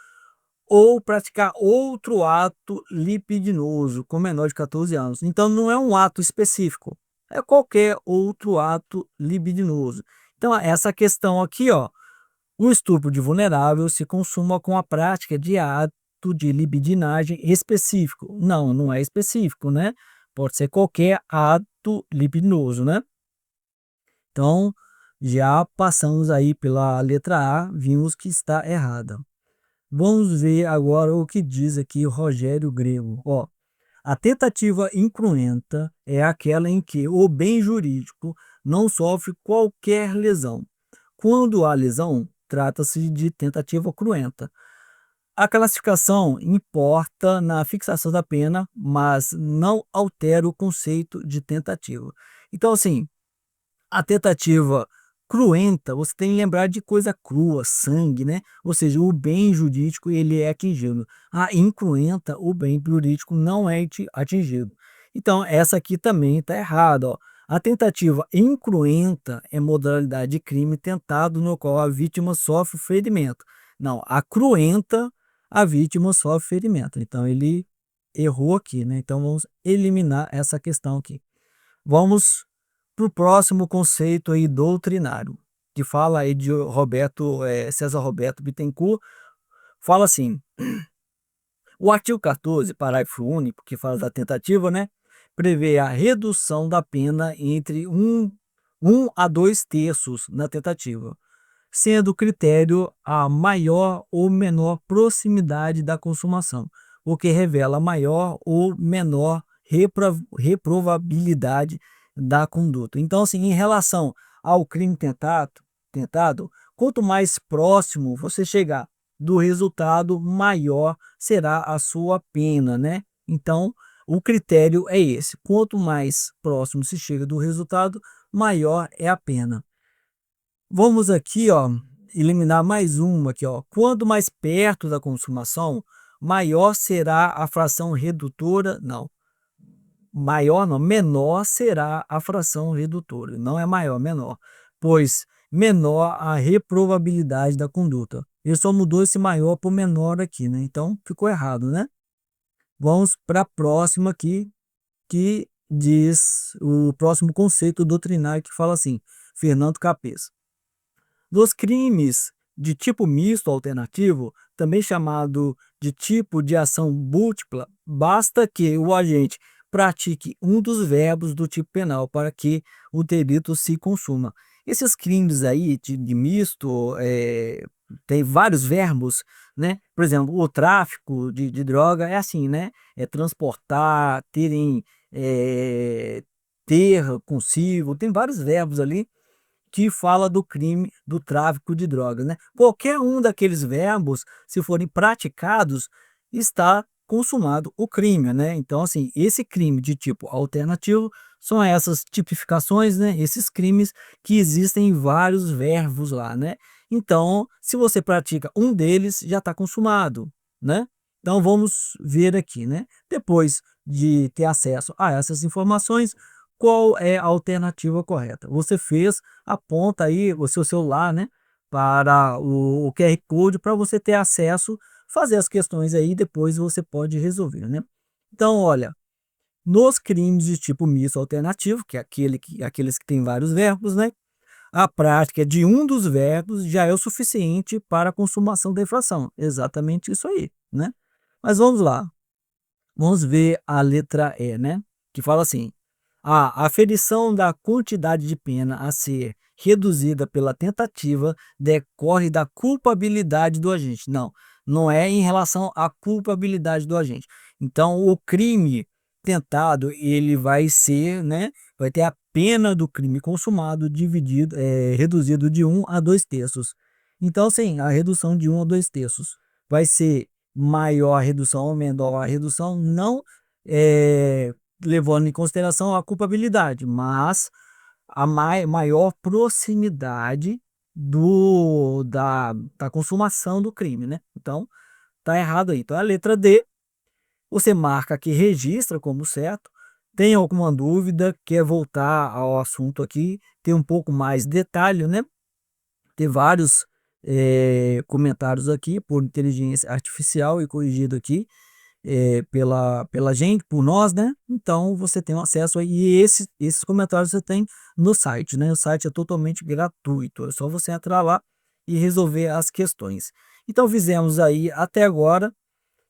ou praticar outro ato libidinoso com menor de 14 anos. Então não é um ato específico, é qualquer outro ato libidinoso. Então essa questão aqui, ó, o estupro de vulnerável se consuma com a prática de ato de libidinagem específico. Não, não é específico, né? Pode ser qualquer ato libidinoso, né? Então, já passamos aí pela letra A, vimos que está errada. Vamos ver agora o que diz aqui o Rogério Grego. Ó, a tentativa incruenta é aquela em que o bem jurídico não sofre qualquer lesão. Quando há lesão, trata-se de tentativa cruenta. A classificação importa na fixação da pena, mas não altera o conceito de tentativa. Então, assim, a tentativa cruenta, você tem que lembrar de coisa crua, sangue, né? Ou seja, o bem jurídico ele é atingido. A incruenta, o bem jurídico não é atingido. Então, essa aqui também está errada, ó. A tentativa incruenta é modalidade de crime tentado no qual a vítima sofre ferimento. Não, a cruenta, a vítima sofre ferimento. Então, ele errou aqui, né? Então, vamos eliminar essa questão aqui. Vamos para o próximo conceito aí doutrinário, que fala aí de César Roberto Bittencourt, fala assim, o artigo 14, parágrafo único, que fala da tentativa, né, prevê a redução da pena entre 1 a 2/3 na tentativa, sendo o critério a maior ou menor proximidade da consumação, o que revela maior ou menor reprovabilidade da conduta. Então, assim, em relação ao crime tentado, quanto mais próximo você chegar do resultado, maior será a sua pena, né? Então, o critério é esse. Quanto mais próximo se chega do resultado, maior é a pena. Vamos aqui, ó, eliminar mais uma aqui, ó. Quanto mais perto da consumação, maior será a fração redutora. Não, maior não, menor será a fração redutora. Não é maior, menor. Pois menor a reprovabilidade da conduta. Ele só mudou esse maior por menor aqui, né? Então ficou errado, né? Vamos para a próxima aqui, que diz o próximo conceito doutrinário que fala assim, Fernando Capês. Dos crimes de tipo misto alternativo, também chamado de tipo de ação múltipla, basta que o agente pratique um dos verbos do tipo penal para que o delito se consuma. Esses crimes aí de misto, tem vários verbos, né? Por exemplo, o tráfico de droga é assim, né? É transportar, ter consigo, tem vários verbos ali que fala do crime do tráfico de drogas, né? Qualquer um daqueles verbos, se forem praticados, está consumado o crime, né? Então, assim, esse crime de tipo alternativo são essas tipificações, né? Esses crimes que existem em vários verbos lá, né? Então, se você pratica um deles, já está consumado, né? Então, vamos ver aqui, né? Depois de ter acesso a essas informações, qual é a alternativa correta? Você fez, aponta aí o seu celular, né, para o QR Code para você ter acesso, fazer as questões aí, depois você pode resolver, né? Então, olha, nos crimes de tipo misto alternativo, que é aqueles que têm vários verbos, né? A prática de um dos verbos já é o suficiente para a consumação da infração. Exatamente isso aí, né? Mas vamos lá. Vamos ver a letra E, né? Que fala assim: a aferição da quantidade de pena a ser reduzida pela tentativa decorre da culpabilidade do agente. Não, não é em relação à culpabilidade do agente. Então, o crime tentado, ele vai ser, né, vai ter a pena do crime consumado reduzido de 1 a 2 terços. Então, sim, a redução de 1 a 2 terços vai ser maior a redução ou menor a redução, não é, levando em consideração a culpabilidade, mas a maior proximidade da consumação do crime, né? Então, tá errado aí. Então, a letra D, você marca que registra como certo. Tem alguma dúvida, quer voltar ao assunto aqui, tem um pouco mais de detalhe, né? Tem vários comentários aqui por inteligência artificial e corrigido aqui pela gente, por nós, né? Então você tem acesso aí, e esses comentários você tem no site, né? O site é totalmente gratuito, é só você entrar lá e resolver as questões. Então fizemos aí até agora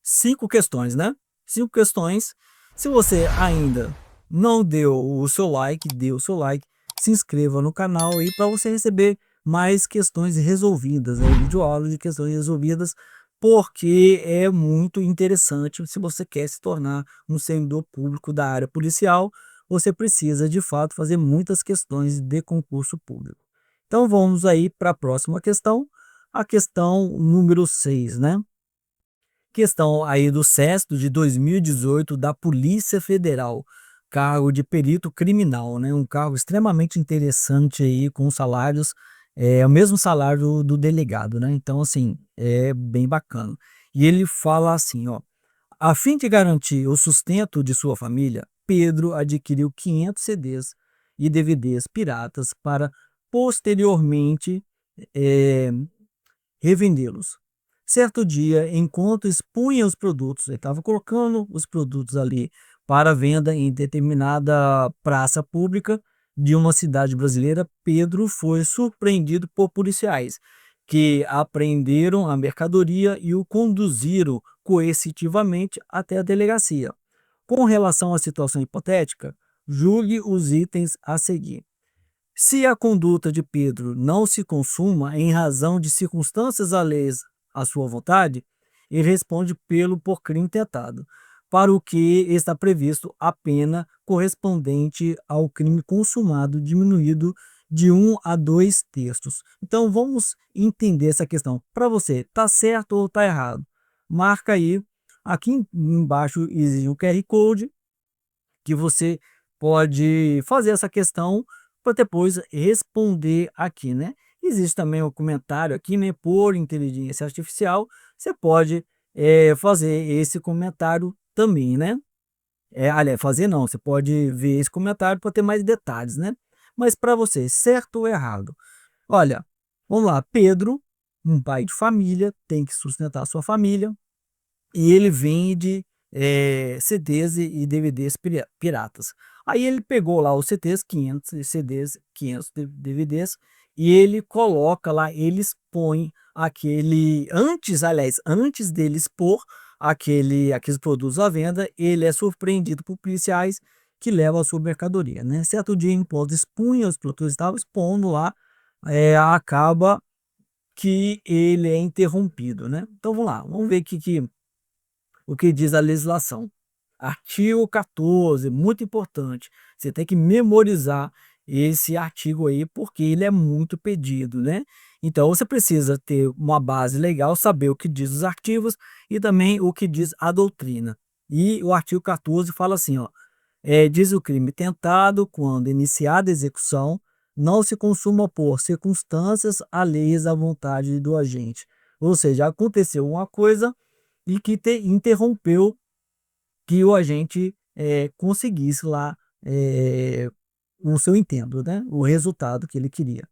5 questões, né? 5 questões. Se você ainda não deu o seu like, dê o seu like, se inscreva no canal aí para você receber mais questões resolvidas, né? Videoaulas de questões resolvidas, porque é muito interessante. Se você quer se tornar um servidor público da área policial, você precisa de fato fazer muitas questões de concurso público. Então vamos aí para a próxima questão, a questão número 6, né? Questão aí do CESTO de 2018 da Polícia Federal, cargo de perito criminal, né? Um cargo extremamente interessante aí, com salários, o mesmo salário do delegado, né? Então, assim, é bem bacana. E ele fala assim, ó: a fim de garantir o sustento de sua família, Pedro adquiriu 500 CDs e DVDs piratas para posteriormente eh, revendê-los. Certo dia, enquanto expunha os produtos, ele estava colocando os produtos ali para venda em determinada praça pública de uma cidade brasileira, Pedro foi surpreendido por policiais que apreenderam a mercadoria e o conduziram coercitivamente até a delegacia. Com relação à situação hipotética, julgue os itens a seguir. Se a conduta de Pedro não se consuma em razão de circunstâncias alheias à sua vontade, ele responde por crime tentado. para o que está previsto a pena correspondente ao crime consumado, diminuído de 1 a 2 terços. Então vamos entender essa questão. Para você, está certo ou está errado? Marca aí. Aqui embaixo existe um QR Code que você pode fazer essa questão para depois responder aqui, né? Existe também o comentário aqui, né? Por inteligência artificial, você pode fazer esse comentário também, né? Aliás, fazer não, você pode ver esse comentário para ter mais detalhes, né? Mas para você, certo ou errado? Olha, vamos lá, Pedro, um pai de família, tem que sustentar a sua família, e ele vende CDs e DVDs piratas. Aí ele pegou lá os CDs, 500 CDs, 500 DVDs, e ele coloca lá, ele expõe aquele, antes dele expor aqueles produtos à venda, ele é surpreendido por policiais que levam a sua mercadoria, né? Certo dia, enquanto expunha os produtos, estava expondo lá, acaba que ele é interrompido, né? Então vamos lá, vamos ver o que diz a legislação. Artigo 14, muito importante. Você tem que memorizar esse artigo aí, porque ele é muito pedido, né? Então você precisa ter uma base legal, saber o que diz os artigos e também o que diz a doutrina. E o artigo 14 fala assim, ó, diz o crime tentado, quando iniciada a execução, não se consuma por circunstâncias alheias à vontade do agente. Ou seja, aconteceu uma coisa e que interrompeu que o agente conseguisse lá o seu intento, né? O resultado que ele queria.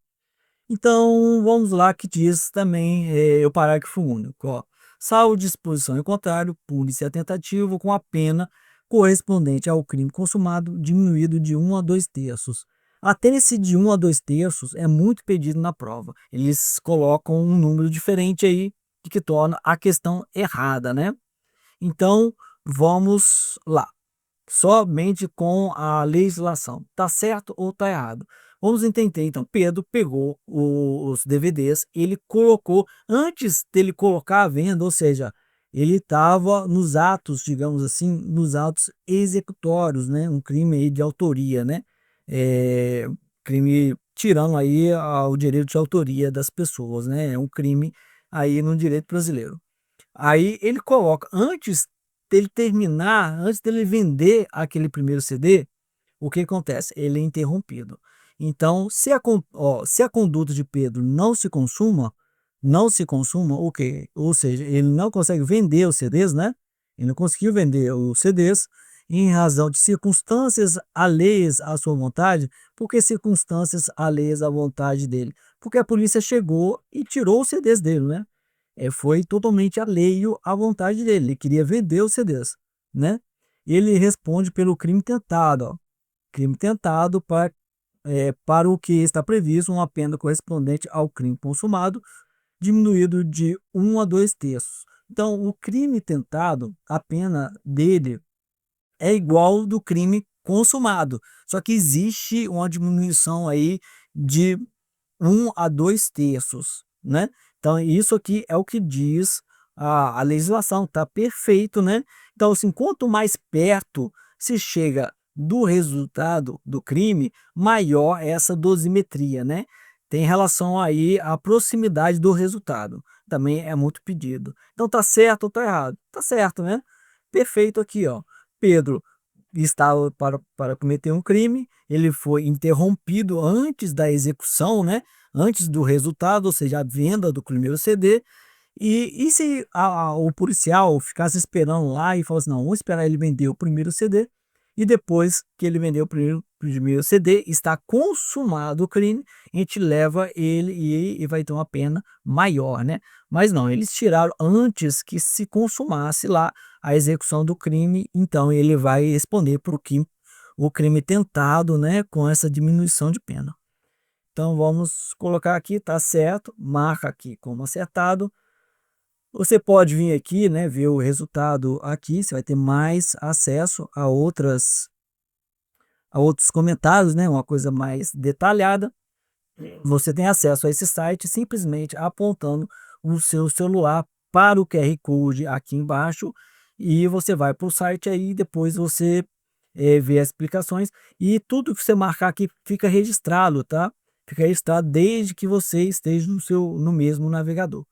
Então, vamos lá, que diz também o parágrafo único. Ó. Salvo disposição em contrário, pune-se a tentativa com a pena correspondente ao crime consumado, diminuído de 1 a 2 terços. Até esse de 1 a 2 terços é muito pedido na prova. Eles colocam um número diferente aí, que torna a questão errada, né? Então, vamos lá. Somente com a legislação. Tá certo ou tá errado? Vamos entender. Então, Pedro pegou os DVDs, ele colocou, antes dele colocar à venda, ou seja, ele estava nos atos, digamos assim, nos atos executórios, né? Um crime aí de autoria, né? Crime tirando aí o direito de autoria das pessoas, né? É um crime aí no direito brasileiro. Aí ele coloca, antes dele terminar, antes dele vender aquele primeiro CD, o que acontece? Ele é interrompido. Então, se a conduta de Pedro não se consuma, o quê? Ou seja, ele não consegue vender os CDs, né? Ele não conseguiu vender os CDs em razão de circunstâncias alheias à sua vontade. Por que circunstâncias alheias à vontade dele? Porque a polícia chegou e tirou os CDs dele, né? Foi totalmente alheio à vontade dele, ele queria vender os CDs, né? Ele responde pelo crime tentado, ó. Crime tentado para o que está previsto uma pena correspondente ao crime consumado, diminuído de 1 a 2 terços. Então, o crime tentado, a pena dele é igual do crime consumado, só que existe uma diminuição aí de 1 a 2 terços, né? Então, isso aqui é o que diz a legislação, tá perfeito, né? Então, assim, quanto mais perto se chega do resultado do crime, maior é essa dosimetria, né? Tem relação aí à proximidade do resultado. Também é muito pedido. Então, tá certo ou tá errado? Tá certo, né? Perfeito aqui, ó. Pedro estava para cometer um crime, ele foi interrompido antes da execução, né? Antes do resultado, ou seja, a venda do primeiro CD. E se o policial ficasse esperando lá e falasse, não, vamos esperar ele vender o primeiro CD, e depois que ele vender o primeiro CD, está consumado o crime, a gente leva ele e vai ter uma pena maior, né? Mas não, eles tiraram antes que se consumasse lá a execução do crime, então ele vai responder por o crime tentado, né, com essa diminuição de pena. Então vamos colocar aqui, tá certo, marca aqui como acertado. Você pode vir aqui, né, ver o resultado aqui, você vai ter mais acesso a outros comentários, né, uma coisa mais detalhada. Você tem acesso a esse site simplesmente apontando o seu celular para o QR Code aqui embaixo e você vai para o site aí, depois você vê as explicações e tudo que você marcar aqui fica registrado, tá? Fica registrado desde que você esteja no mesmo navegador.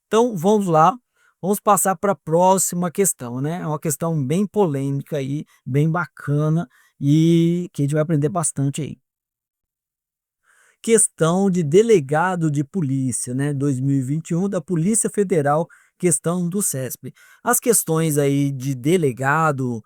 Então vamos lá, vamos passar para a próxima questão, né? É uma questão bem polêmica aí, bem bacana e que a gente vai aprender bastante aí. Questão de delegado de polícia, né, 2021 da Polícia Federal, questão do CESP. As questões aí de delegado,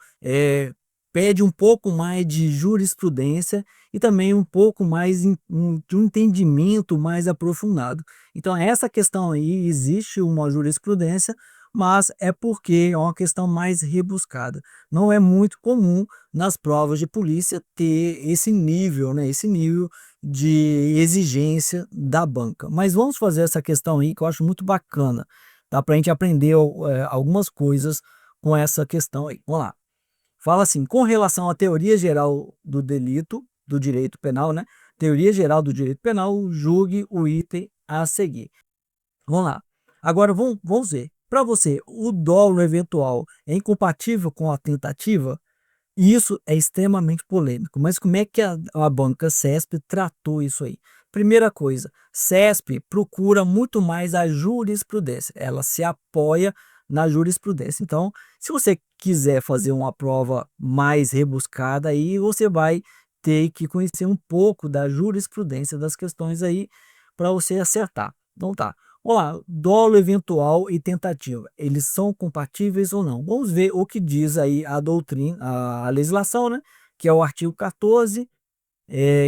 pede um pouco mais de jurisprudência e também um pouco mais de um entendimento mais aprofundado. Então essa questão aí existe uma jurisprudência, mas é porque é uma questão mais rebuscada. Não é muito comum nas provas de polícia ter esse nível, né, esse nível de exigência da banca. Mas vamos fazer essa questão aí que eu acho muito bacana, tá? Para a gente aprender algumas coisas com essa questão aí. Vamos lá. Fala assim, com relação à teoria geral do delito, do direito penal, né? Teoria geral do direito penal, julgue o item a seguir. Vamos lá. Agora vamos ver. Para você, o dolo eventual é incompatível com a tentativa? E isso é extremamente polêmico, mas como é que a banca CESP tratou isso aí? Primeira coisa, CESP procura muito mais a jurisprudência, ela se apoia na jurisprudência. Então, se você quiser fazer uma prova mais rebuscada, aí você vai ter que conhecer um pouco da jurisprudência das questões aí para você acertar. Então tá. Vamos lá, dolo eventual e tentativa, eles são compatíveis ou não? Vamos ver o que diz aí a doutrina, a legislação, né? Que é o artigo 14,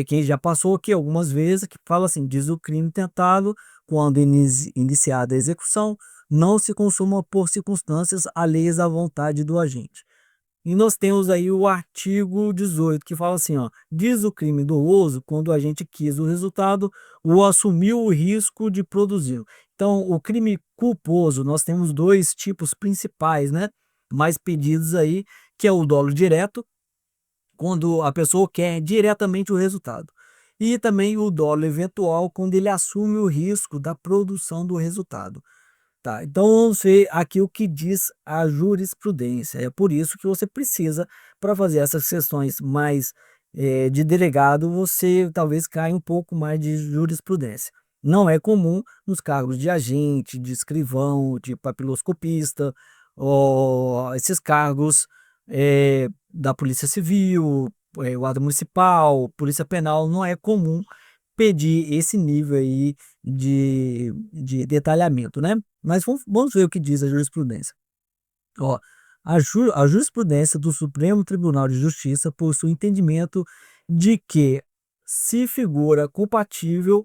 que já passou aqui algumas vezes, que fala assim, diz o crime tentado, quando iniciada a execução, não se consuma por circunstâncias alheias à vontade do agente. E nós temos aí o artigo 18, que fala assim, ó, diz o crime doloso quando o agente quis o resultado ou assumiu o risco de produzi-lo. Então, o crime culposo, nós temos dois tipos principais, né? Mais pedidos aí, que é o dolo direto, quando a pessoa quer diretamente o resultado. E também o dolo eventual, quando ele assume o risco da produção do resultado. Tá, então vamos ver aqui o que diz a jurisprudência. É por isso que você precisa, para fazer essas sessões mais de delegado, você talvez caia um pouco mais de jurisprudência. Não é comum nos cargos de agente, de escrivão, de papiloscopista, ou esses cargos da Polícia Civil, Guarda Municipal, Polícia Penal, não é comum pedir esse nível aí de detalhamento, né? Mas vamos ver o que diz a jurisprudência. Ó, a jurisprudência do Supremo Tribunal de Justiça possui entendimento de que se figura compatível,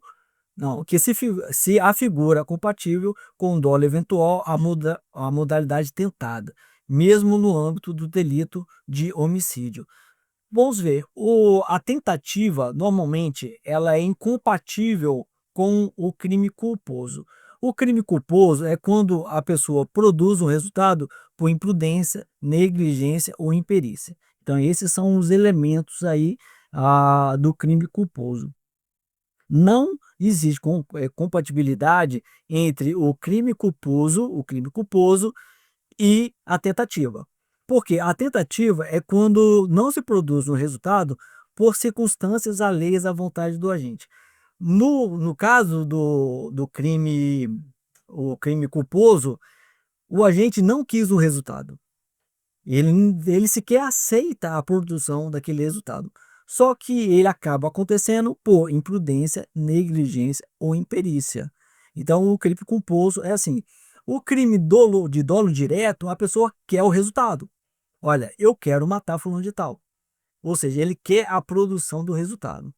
não, que se a figura compatível com o dolo eventual a modalidade tentada, mesmo no âmbito do delito de homicídio. Vamos ver, a tentativa, normalmente, ela é incompatível com o crime culposo. O crime culposo é quando a pessoa produz um resultado por imprudência, negligência ou imperícia. Então, esses são os elementos aí do crime culposo. Não existe compatibilidade entre o crime culposo e a tentativa. Porque a tentativa é quando não se produz um resultado por circunstâncias alheias à vontade do agente. No caso do crime, o crime culposo, o agente não quis o resultado. Ele, ele sequer aceita a produção daquele resultado. Só que ele acaba acontecendo por imprudência, negligência ou imperícia. Então, o crime culposo é assim. O crime de dolo direto, a pessoa quer o resultado. Olha, eu quero matar fulano de tal. Ou seja, ele quer a produção do resultado.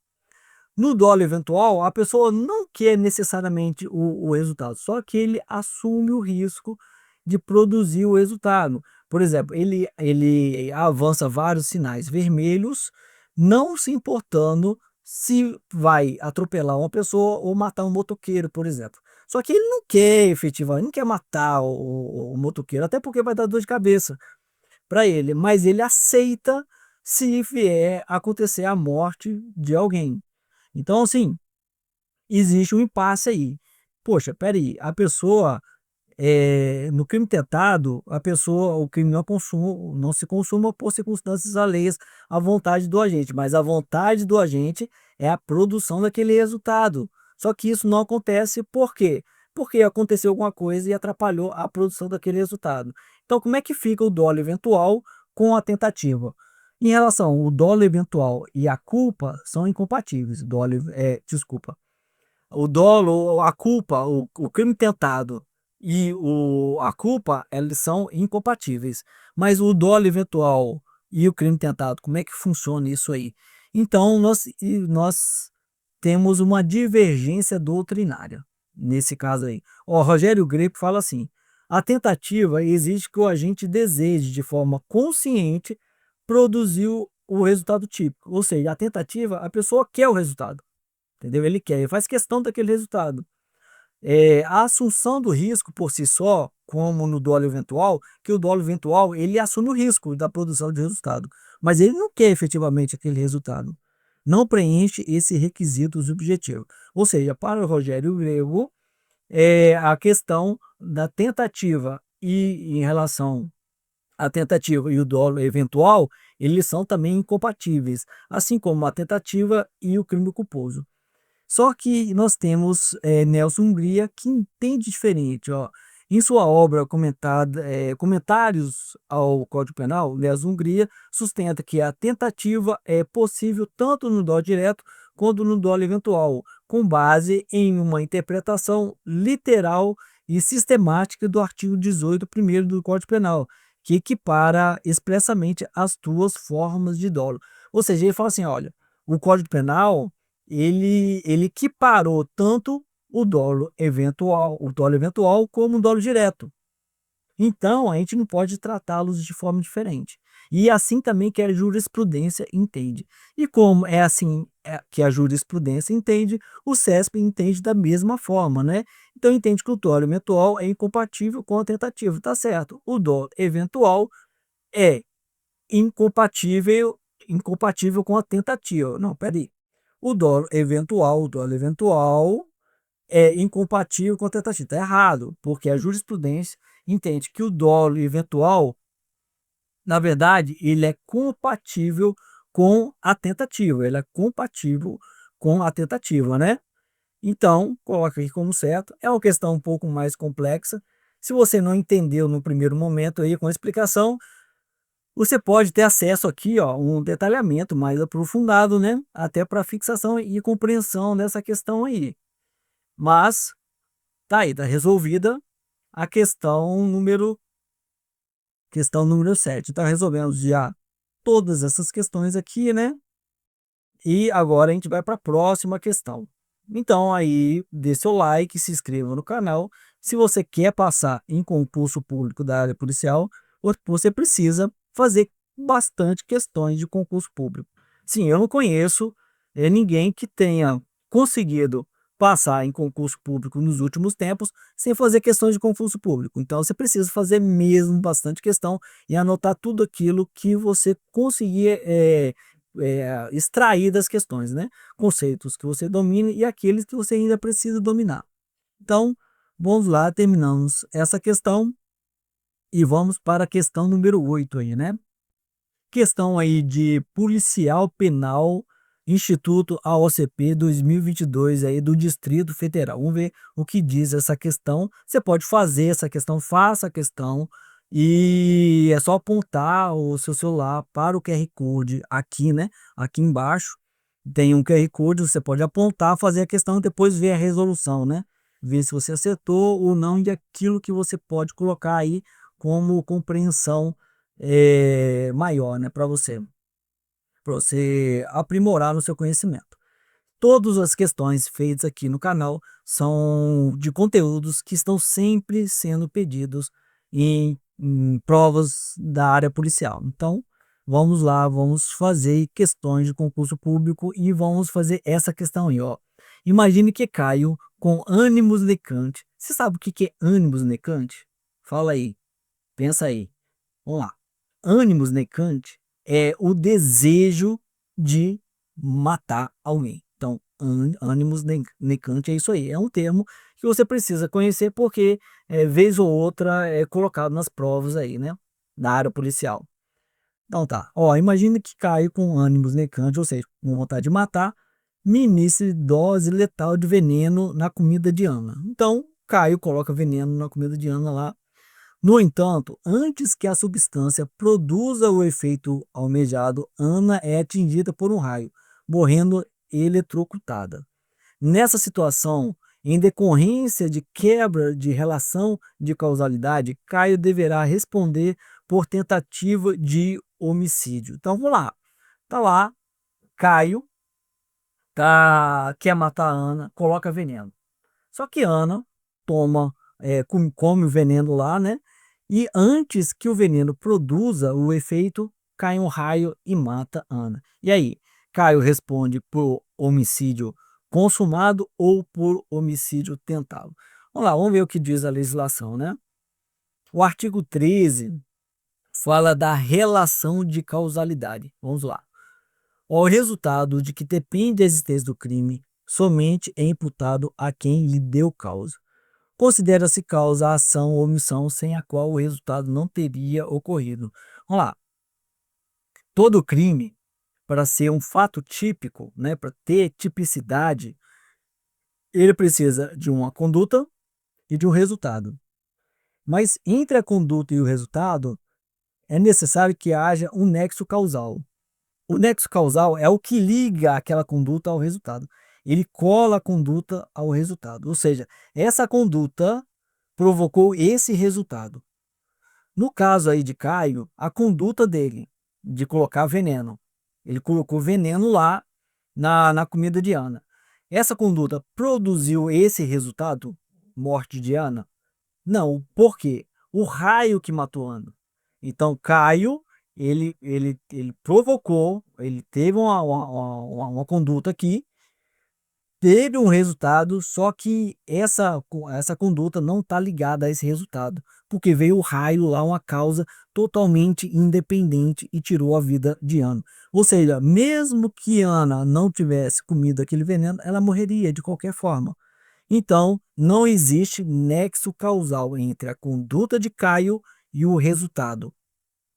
No dolo eventual, a pessoa não quer necessariamente o resultado, só que ele assume o risco de produzir o resultado. Por exemplo, ele avança vários sinais vermelhos, não se importando se vai atropelar uma pessoa ou matar um motoqueiro, por exemplo. Só que ele não quer efetivamente, não quer matar o motoqueiro, até porque vai dar dor de cabeça para ele, mas ele aceita se vier acontecer a morte de alguém. Então, assim, existe um impasse aí. Poxa, espera aí, a pessoa no crime tentado, o crime não se consuma por circunstâncias alheias à vontade do agente, mas a vontade do agente é a produção daquele resultado. Só que isso não acontece por quê? Porque aconteceu alguma coisa e atrapalhou a produção daquele resultado. Então, como é que fica o dolo eventual com a tentativa? Em relação ao dolo eventual e a culpa, são incompatíveis. Desculpa. O dolo, a culpa, o crime tentado e a culpa, eles são incompatíveis. Mas o dolo eventual e o crime tentado, como é que funciona isso aí? Então, nós temos uma divergência doutrinária nesse caso aí. O Rogério Greco fala assim: a tentativa exige que o agente deseje, de forma consciente, produzir o resultado típico. Ou seja, a tentativa, a pessoa quer o resultado. Entendeu? Ele quer, ele faz questão daquele resultado. A assunção do risco por si só, como no dolo eventual, que o dolo eventual ele assume o risco da produção de resultado, mas ele não quer efetivamente aquele resultado. Não preenche esse requisito subjetivo. Ou seja, para o Rogério Grego, a questão da tentativa e em relação à tentativa e o dolo eventual, eles são também incompatíveis, assim como a tentativa e o crime culposo. Só que nós temos Nelson Hungria que entende diferente. Ó. Em sua obra Comentários ao Código Penal, Nelson Hungria sustenta que a tentativa é possível tanto no dolo direto quanto no dolo eventual, com base em uma interpretação literal e sistemática do artigo 18 primeiro do Código Penal, que equipara expressamente as duas formas de dolo. Ou seja, ele fala assim, olha, o Código Penal ele equiparou tanto o dolo eventual como o dolo direto. Então, a gente não pode tratá-los de forma diferente. E assim também que a jurisprudência entende. E como é assim que a jurisprudência entende, o CESP entende da mesma forma, né? Então, entende que o dolo eventual é incompatível com a tentativa, tá certo? O dolo eventual é incompatível com a tentativa. Não, peraí. O dolo eventual é incompatível com a tentativa. Está errado, porque a jurisprudência entende que o dolo eventual, na verdade, ele é compatível com a tentativa. Ele é compatível com a tentativa, né? Então, coloca aqui como certo. É uma questão um pouco mais complexa. Se você não entendeu no primeiro momento aí com a explicação, você pode ter acesso aqui, ó, um detalhamento mais aprofundado, né? Até para fixação e compreensão dessa questão aí. Mas tá aí, tá resolvida a questão número 7. Então resolvemos já todas essas questões aqui, né? E agora a gente vai para a próxima questão. Então aí, dê seu like, se inscreva no canal. Se você quer passar em concurso público da área policial, você precisa fazer bastante questões de concurso público. Sim, eu não conheço ninguém que tenha conseguido passar em concurso público nos últimos tempos sem fazer questões de concurso público. Então você precisa fazer mesmo bastante questão e anotar tudo aquilo que você conseguir extrair das questões, né? Conceitos que você domine e aqueles que você ainda precisa dominar. Então, vamos lá, terminamos essa questão e vamos para a questão número 8 aí, né? Questão aí de policial penal, Instituto AOCP 2022 aí do Distrito Federal. Vamos ver o que diz essa questão. Você pode fazer essa questão, faça a questão e é só apontar o seu celular para o QR Code aqui, né? Aqui embaixo tem um QR Code, você pode apontar, fazer a questão e depois ver a resolução, né? Ver se você acertou ou não e aquilo que você pode colocar aí como compreensão maior, né, para você aprimorar no seu conhecimento. Todas as questões feitas aqui no canal são de conteúdos que estão sempre sendo pedidos em provas da área policial. Então, vamos lá, vamos fazer questões de concurso público e vamos fazer essa questão aí, ó. Imagine que Caio com ânimos necante. Você sabe o que é ânimos necante? Fala aí, pensa aí. Vamos lá. Ânimos necante é o desejo de matar alguém. Então, ânimos necante é isso aí. É um termo que você precisa conhecer porque vez ou outra é colocado nas provas aí, né? Na área policial. Então tá, ó, imagine que Caio com ânimos necantes, ou seja, com vontade de matar, ministre dose letal de veneno na comida de Ana. Então, Caio coloca veneno na comida de Ana lá. No entanto, antes que a substância produza o efeito almejado, Ana é atingida por um raio, morrendo eletrocutada. Nessa situação, em decorrência de quebra de relação de causalidade, Caio deverá responder por tentativa de homicídio. Então vamos lá. Tá lá, Caio quer matar a Ana, coloca veneno. Só que Ana toma, come o veneno lá, né? E antes que o veneno produza o efeito, cai um raio e mata Ana. E aí, Caio responde por homicídio consumado ou por homicídio tentado. Vamos lá, vamos ver o que diz a legislação, né? O artigo 13 fala da relação de causalidade. Vamos lá. O resultado de que depende a existência do crime somente é imputado a quem lhe deu causa. Considera-se causa a ação ou omissão sem a qual o resultado não teria ocorrido. Vamos lá. Todo crime, para ser um fato típico, né, para ter tipicidade, ele precisa de uma conduta e de um resultado. Mas entre a conduta e o resultado, é necessário que haja um nexo causal. O nexo causal é o que liga aquela conduta ao resultado. Ele cola a conduta ao resultado. Ou seja, essa conduta provocou esse resultado. No caso aí de Caio, a conduta dele de colocar veneno. Ele colocou veneno lá na comida de Ana. Essa conduta produziu esse resultado, morte de Ana? Não, por quê? O raio que matou Ana. Então, Caio, ele provocou, ele teve uma conduta aqui, teve um resultado, só que essa conduta não está ligada a esse resultado, porque veio o raio lá, uma causa totalmente independente e tirou a vida de Ana. Ou seja, mesmo que Ana não tivesse comido aquele veneno, ela morreria de qualquer forma. Então, não existe nexo causal entre a conduta de Caio e o resultado.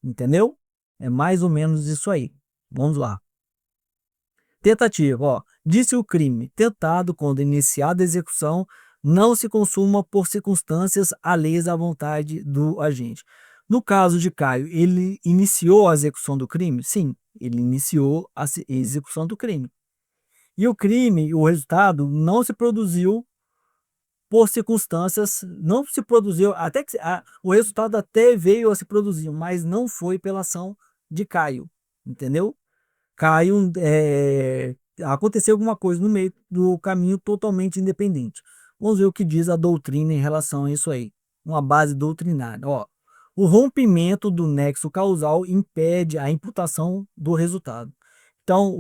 Entendeu? É mais ou menos isso aí. Vamos lá. Tentativa, ó. Disse o crime, tentado quando iniciada a execução, não se consuma por circunstâncias alheias à vontade do agente. No caso de Caio, ele iniciou a execução do crime? Sim, ele iniciou a execução do crime. E o crime, o resultado, não se produziu por circunstâncias, não se produziu, até que o resultado até veio a se produzir, mas não foi pela ação de Caio, entendeu? Caio, aconteceu alguma coisa no meio do caminho totalmente independente. Vamos ver o que diz a doutrina em relação a isso aí. Uma base doutrinária. Ó, o rompimento do nexo causal impede a imputação do resultado. Então,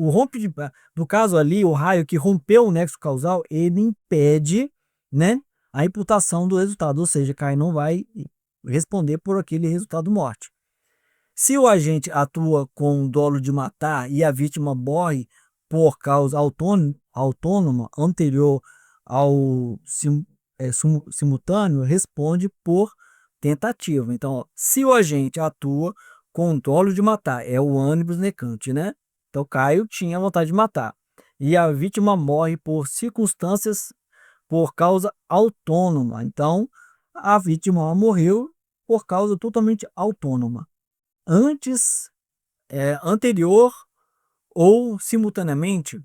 no caso ali, o raio que rompeu o nexo causal, ele impede, né, a imputação do resultado, ou seja, Caio não vai responder por aquele resultado morte. Se o agente atua com dolo de matar e a vítima morre por causa autônoma anterior ao simultâneo, responde por tentativa. Então, ó, se o agente atua com dolo de matar, é o ânimos necante, né? Então, Caio tinha vontade de matar. E a vítima morre por circunstâncias por causa autônoma. Então, a vítima morreu por causa totalmente autônoma. Anterior ou simultaneamente,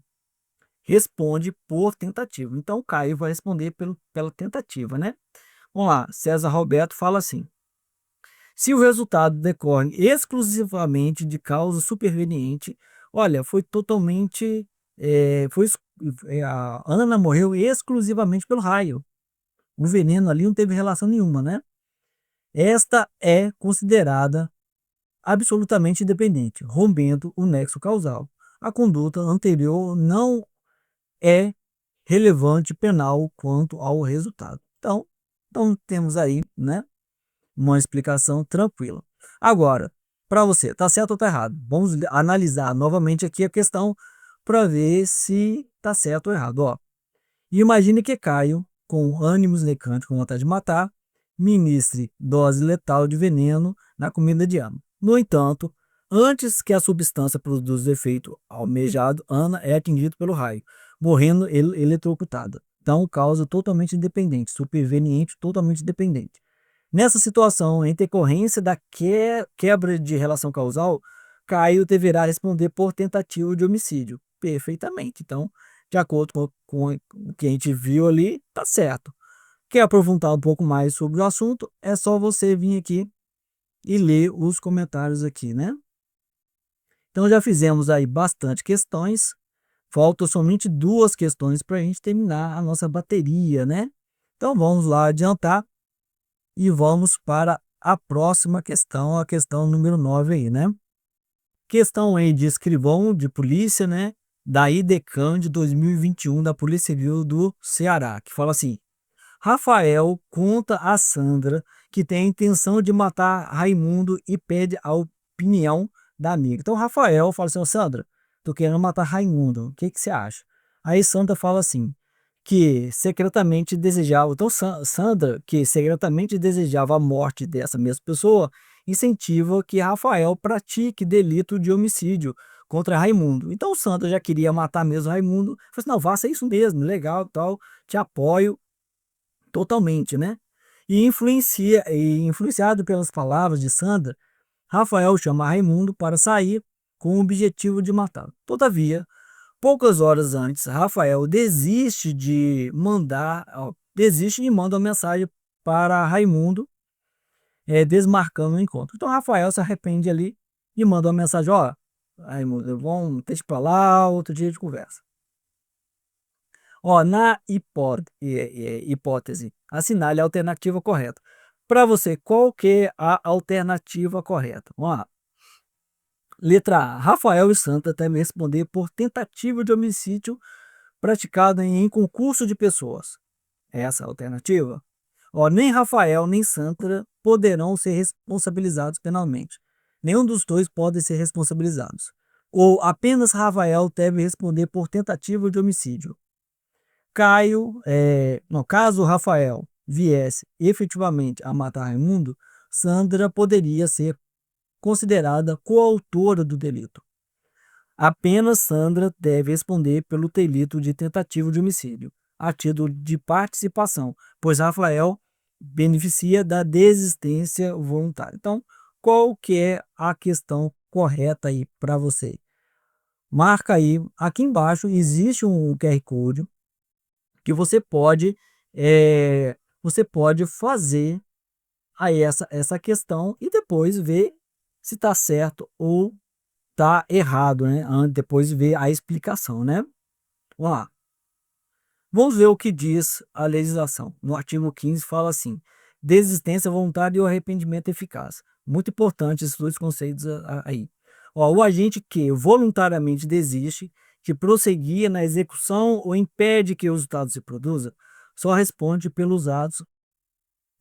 responde por tentativa. Então, o Caio vai responder pela tentativa, né? Vamos lá, César Roberto fala assim: se o resultado decorre exclusivamente de causa superveniente, olha, foi totalmente. A Ana morreu exclusivamente pelo raio. O veneno ali não teve relação nenhuma, né? Esta é considerada absolutamente independente, rompendo o nexo causal. A conduta anterior não é relevante penal quanto ao resultado. Então temos aí, né, uma explicação tranquila. Agora, para você, está certo ou está errado? Vamos analisar novamente aqui a questão para ver se está certo ou errado. Ó, imagine que Caio, com ânimos necantes, com vontade de matar, ministre dose letal de veneno na comida de Ana. No entanto, antes que a substância produza o efeito almejado, Ana é atingida pelo raio, morrendo eletrocutada. Então, causa totalmente independente, superveniente totalmente independente. Nessa situação, em decorrência da quebra de relação causal, Caio deverá responder por tentativa de homicídio. Perfeitamente. Então, de acordo com o que a gente viu ali, tá certo. Quer aprofundar um pouco mais sobre o assunto? É só você vir aqui e ler os comentários aqui, né? Então já fizemos aí bastante questões. Faltam somente 2 questões para a gente terminar a nossa bateria, né? Então vamos lá adiantar e vamos para a próxima questão, a questão número 9 aí, né? Questão aí de escrivão de polícia, né? Da IDECAN de 2021 da Polícia Civil do Ceará, que fala assim: Rafael conta a Sandra que tem a intenção de matar Raimundo e pede a opinião da amiga. Então Rafael fala assim: "Ô, Sandra, tô querendo matar Raimundo, o que que você acha?" Aí Sandra fala assim, que secretamente desejava, então Sandra, que secretamente desejava a morte dessa mesma pessoa, incentiva que Rafael pratique delito de homicídio contra Raimundo. Então Sandra já queria matar mesmo Raimundo, falou assim: "Não, faça isso mesmo, legal, tal, te apoio totalmente, né?" Influenciado pelas palavras de Sandra, Rafael chama Raimundo para sair com o objetivo de matá-lo. Todavia, poucas horas antes, Rafael desiste e manda uma mensagem para Raimundo, desmarcando o encontro. Então Rafael se arrepende ali e manda uma mensagem: "Ó, Raimundo, vamos deixa para lá, outro dia de conversa." Ó, na hipótese, assinale a alternativa correta. Para você, qual que é a alternativa correta? Vamos lá. Letra A. Rafael e Sandra devem responder por tentativa de homicídio praticado em concurso de pessoas. Essa é a alternativa. Ó, nem Rafael nem Sandra poderão ser responsabilizados penalmente. Nenhum dos dois pode ser responsabilizados. Ou apenas Rafael deve responder por tentativa de homicídio. No caso Rafael viesse efetivamente a matar Raimundo, Sandra poderia ser considerada coautora do delito. Apenas Sandra deve responder pelo delito de tentativa de homicídio, a título de participação, pois Rafael beneficia da desistência voluntária. Então, qual que é a questão correta aí para você? Marca aí, aqui embaixo existe um QR Code que você pode fazer aí essa questão e depois ver se está certo ou está errado, né? Depois ver a explicação, né? Vamos lá. Vamos ver o que diz a legislação. No artigo 15 fala assim: desistência voluntária e o arrependimento eficaz. Muito importante esses 2 conceitos aí. Ó, o agente que voluntariamente desiste de prosseguir na execução ou impede que o resultado se produza, só responde pelos atos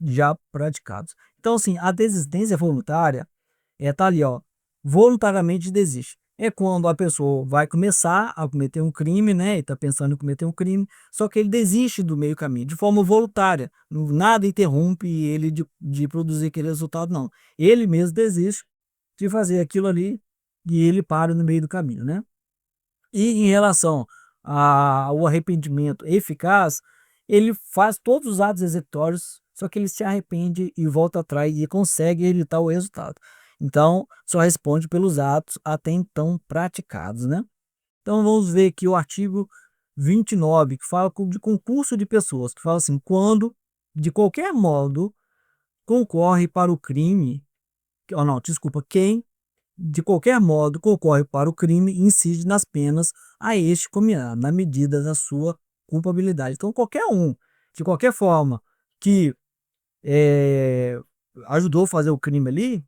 já praticados. Então, assim, a desistência voluntária tá ali, ó, voluntariamente desiste. É quando a pessoa vai começar a cometer um crime, né, e tá pensando em cometer um crime, só que ele desiste do meio caminho, de forma voluntária. Nada interrompe ele de produzir aquele resultado, não. Ele mesmo desiste de fazer aquilo ali e ele para no meio do caminho, né? E em relação ao arrependimento eficaz, ele faz todos os atos executórios, só que ele se arrepende e volta atrás e consegue evitar o resultado. Então, só responde pelos atos até então praticados, né? Então, vamos ver aqui o artigo 29, que fala de concurso de pessoas, que fala assim: quando, de qualquer modo, concorre para o crime, ou não, desculpa, quem de qualquer modo concorre para o crime e incide nas penas a este combinado, na medida da sua culpabilidade. Então, qualquer um, de qualquer forma, que eh, ajudou a fazer o crime ali,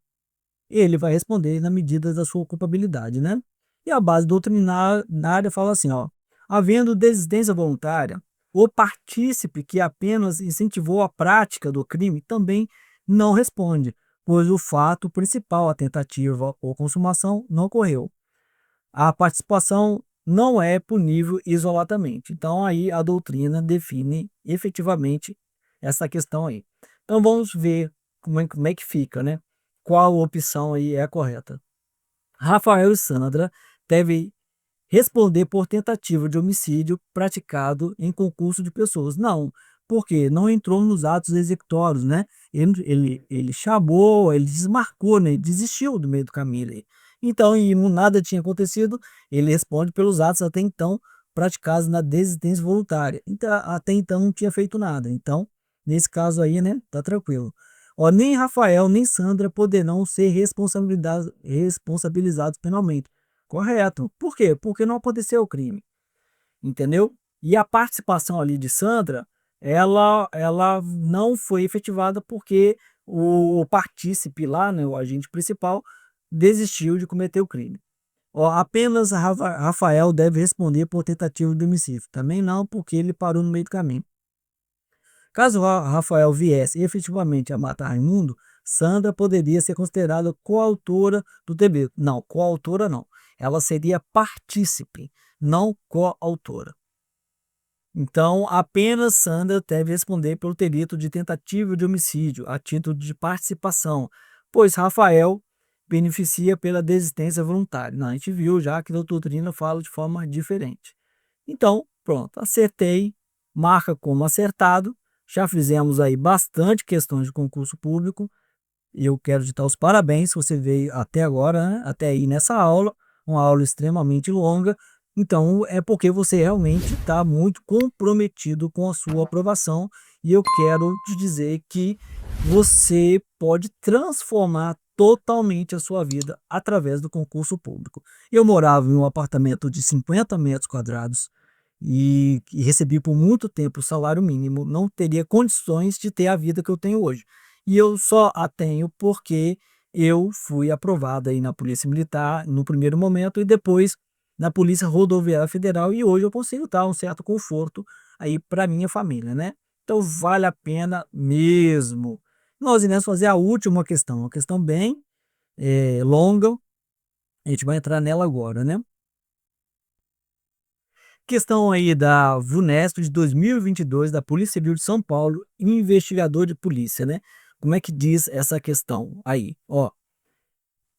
ele vai responder na medida da sua culpabilidade, né? E a base doutrinária fala assim, ó: havendo desistência voluntária, o partícipe que apenas incentivou a prática do crime também não responde, pois o fato principal, a tentativa ou consumação, não ocorreu. A participação não é punível isoladamente. Então aí a doutrina define efetivamente essa questão aí. Então vamos ver como é que fica, né? Qual opção aí é a correta. Rafael e Sandra devem responder por tentativa de homicídio praticado em concurso de pessoas. Não, porque não entrou nos atos executórios, né? Ele chamou, ele desmarcou, né? Desistiu do meio do caminho ali. Então, e nada tinha acontecido, ele responde pelos atos até então praticados na desistência voluntária. Então, até então não tinha feito nada. Então, nesse caso aí, né? Tá tranquilo. Ó, nem Rafael nem Sandra poderão ser responsabilizados penalmente. Correto. Por quê? Porque não aconteceu o crime, entendeu? E a participação ali de Sandra, ela não foi efetivada porque o partícipe lá, né, o agente principal, desistiu de cometer o crime. Ó, apenas Rafael deve responder por tentativa de homicídio. Também não, porque ele parou no meio do caminho. Caso Rafael viesse efetivamente a matar Raimundo, Sandra poderia ser considerada coautora do delito. Não, coautora não. Ela seria partícipe, não coautora. Então, apenas Sandra deve responder pelo delito de tentativa de homicídio, a título de participação, pois Rafael beneficia pela desistência voluntária. Não, a gente viu já que a doutrina fala de forma diferente. Então, pronto, acertei, marca como acertado. Já fizemos aí bastante questões de concurso público. E eu quero te dar os parabéns se você veio até agora, né? Até aí nessa aula, uma aula extremamente longa. Então, é porque você realmente está muito comprometido com a sua aprovação. E eu quero te dizer que você pode transformar totalmente a sua vida através do concurso público. Eu morava em um apartamento de 50 metros quadrados e recebi por muito tempo o salário mínimo, não teria condições de ter a vida que eu tenho hoje. E eu só a tenho porque eu fui aprovado aí na Polícia Militar no primeiro momento e depois na Polícia Rodoviária Federal, e hoje eu consigo dar um certo conforto aí para minha família, né? Então vale a pena mesmo. Nós iremos fazer a última questão, uma questão bem longa, a gente vai entrar nela agora, né? Questão aí da VUNESP de 2022, da Polícia Civil de São Paulo, investigador de polícia, né? Como é que diz essa questão aí? Ó,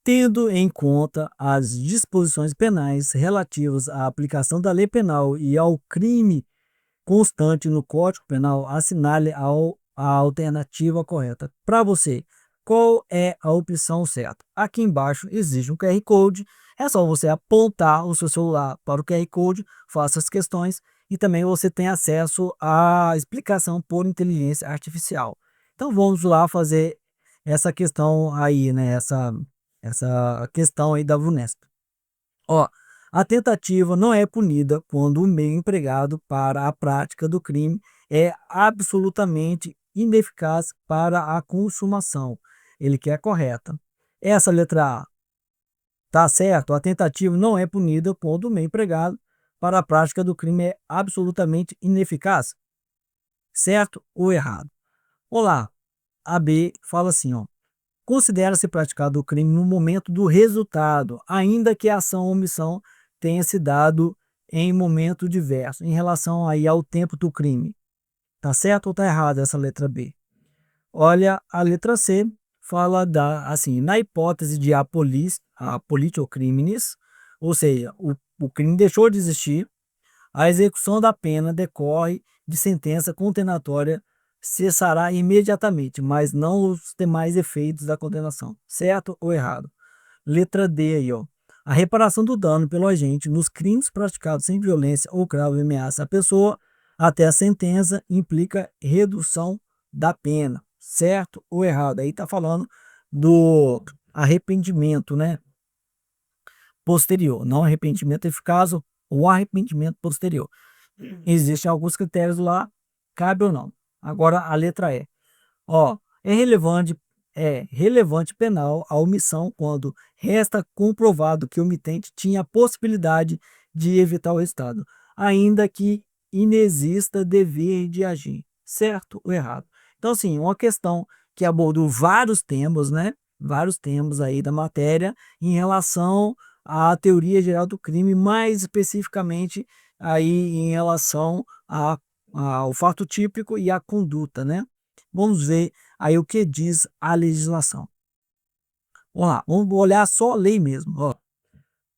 tendo em conta as disposições penais relativas à aplicação da lei penal e ao crime constante no Código Penal, assinale a alternativa correta. Para você, qual é a opção certa? Aqui embaixo existe um QR Code, é só você apontar o seu celular para o QR Code, faça as questões e também você tem acesso à explicação por inteligência artificial. Então vamos lá fazer essa questão aí, né? Essa questão aí da VUNESP. Ó, a tentativa não é punida quando o meio empregado para a prática do crime é absolutamente ineficaz para a consumação. Ele quer correta. Essa letra A tá certo? A tentativa não é punida quando o meio empregado para a prática do crime é absolutamente ineficaz. Certo ou errado? Olá, a B fala assim, ó. Considera-se praticado o crime no momento do resultado, ainda que a ação ou omissão tenha se dado em momento diverso, em relação aí ao tempo do crime. Tá certo ou tá errado essa letra B? Olha, a letra C fala assim, na hipótese de a politio criminis, ou seja, o crime deixou de existir, a execução da pena decorre de sentença condenatória cessará imediatamente, mas não os demais efeitos da condenação. Certo ou errado? Letra D aí, ó. A reparação do dano pelo agente nos crimes praticados sem violência ou grave ameaça à pessoa até a sentença implica redução da pena. Certo ou errado? Aí tá falando do arrependimento, né? Posterior, não arrependimento eficaz, o arrependimento posterior. Existem alguns critérios lá, cabe ou não. Agora a letra E. Ó, é relevante penal a omissão quando resta comprovado que o omitente tinha a possibilidade de evitar o resultado, ainda que inexista dever de agir, certo ou errado. Então, assim, uma questão que abordou vários temas, né? Vários temas aí da matéria em relação à teoria geral do crime, mais especificamente aí em relação ao fato típico e à conduta, né? Vamos ver Aí o que diz a legislação? Vamos lá, vamos olhar só a lei mesmo. Ó.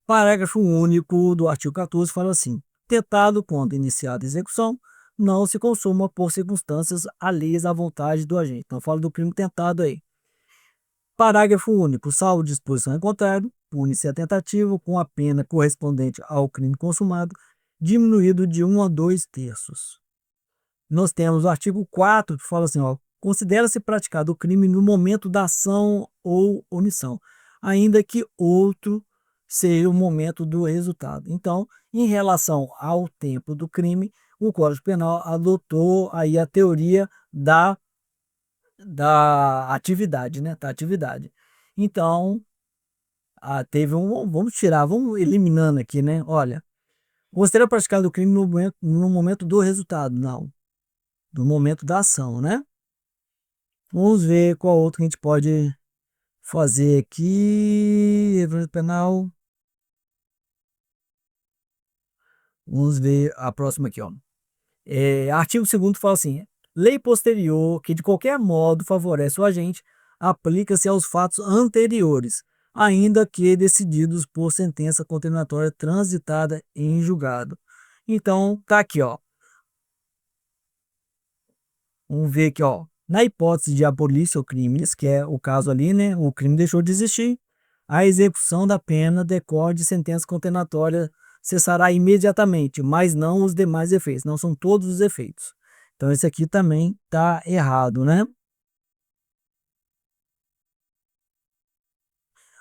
Parágrafo único do artigo 14 fala assim: tentado quando iniciada a execução, não se consuma por circunstâncias alheias à vontade do agente. Então fala do crime tentado aí. Parágrafo único. Salvo disposição em contrário, pune-se a tentativa com a pena correspondente ao crime consumado, diminuído de 1 a 2/3. Nós temos o artigo 4 que fala assim, ó, considera-se praticado o crime no momento da ação ou omissão, ainda que outro seja o momento do resultado. Então, em relação ao tempo do crime, o Código Penal adotou aí a teoria da atividade, né? Da atividade. Então, teve vamos eliminando aqui, né? Olha, considera praticado o crime no momento do resultado, não, no momento da ação, né? Vamos ver qual outro que a gente pode fazer aqui. Penal. Vamos ver a próxima aqui, ó. Artigo 2º fala assim: lei posterior que de qualquer modo favorece o agente aplica-se aos fatos anteriores, ainda que decididos por sentença condenatória transitada em julgado. Então, tá aqui, ó. Vamos ver aqui, ó. Na hipótese de abolícia ou crimes, que é o caso ali, né? O crime deixou de existir. A execução da pena decorre de sentença condenatória cessará imediatamente, mas não os demais efeitos, não são todos os efeitos. Então, esse aqui também tá errado, né?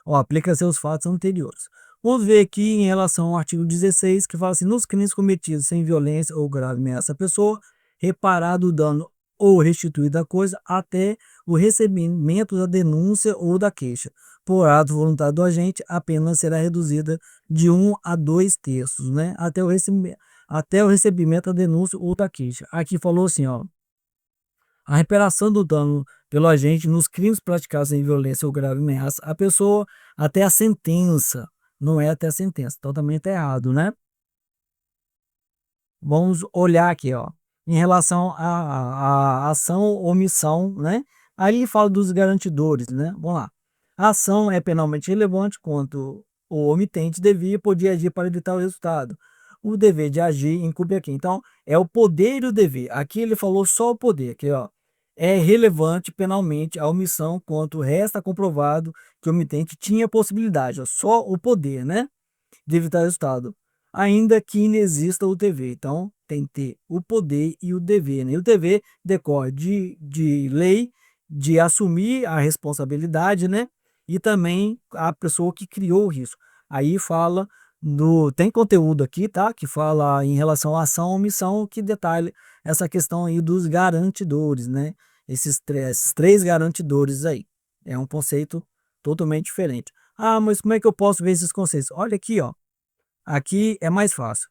Ó, aplica-se aos fatos anteriores. Vamos ver aqui em relação ao artigo 16, que fala assim: nos crimes cometidos sem violência ou grave ameaça à pessoa, reparado o dano ou restituída a coisa até o recebimento da denúncia ou da queixa. Por ato voluntário do agente, a pena será reduzida de 1 a 2/3, né? Até o recebimento da denúncia ou da queixa. Aqui falou assim, ó. A reparação do dano pelo agente nos crimes praticados em violência ou grave ameaça à pessoa até a sentença. Não é até a sentença. Então também está errado, né? Vamos olhar aqui, ó. Em relação à ação ou omissão, né? Aí fala dos garantidores, né? Vamos lá. A ação é penalmente relevante quanto o omitente devia e podia agir para evitar o resultado. O dever de agir incumbe aqui. Então, é o poder e o dever. Aqui ele falou só o poder, aqui, ó. É relevante penalmente a omissão quanto resta comprovado que o omitente tinha possibilidade, ó, só o poder, né? De evitar o resultado, ainda que inexista o dever. Então, tem que ter o poder e o dever, né? E o dever decorre de lei, de assumir a responsabilidade, né? E também a pessoa que criou o risco. Aí fala tem conteúdo aqui, tá? Que fala em relação à ação ou omissão, que detalha essa questão aí dos garantidores, né? Esses três garantidores aí. É um conceito totalmente diferente. Ah, mas como é que eu posso ver esses conceitos? Olha aqui, ó. Aqui é mais fácil.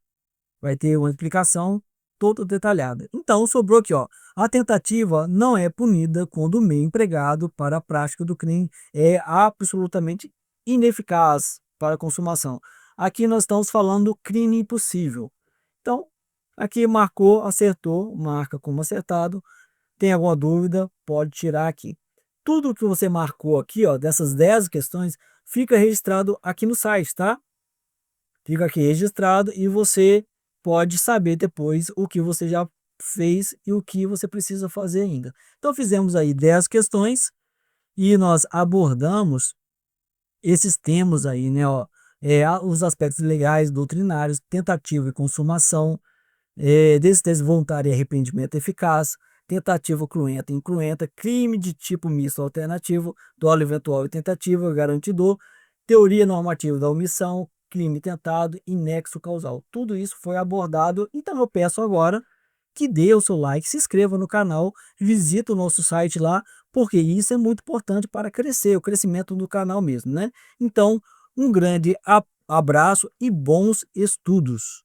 Vai ter uma explicação toda detalhada. Então, sobrou aqui, ó. A tentativa não é punida quando o meio empregado para a prática do crime é absolutamente ineficaz para a consumação. Aqui nós estamos falando do crime impossível. Então, aqui marcou, acertou, marca como acertado. Tem alguma dúvida? Pode tirar aqui. Tudo que você marcou aqui, ó, dessas 10 questões, fica registrado aqui no site, tá? Fica aqui registrado e você pode saber depois o que você já fez e o que você precisa fazer ainda. Então fizemos aí 10 questões e nós abordamos esses temas aí, né? Ó, os aspectos legais, doutrinários, tentativa e consumação, desistência voluntária e arrependimento eficaz, tentativa cruenta e incruenta, crime de tipo misto alternativo, dolo eventual e tentativa, garantidor, teoria normativa da omissão, crime tentado e nexo causal. Tudo isso foi abordado, então eu peço agora que dê o seu like, se inscreva no canal, visita o nosso site lá, porque isso é muito importante para crescer, o crescimento do canal mesmo, né? Então, um grande abraço e bons estudos.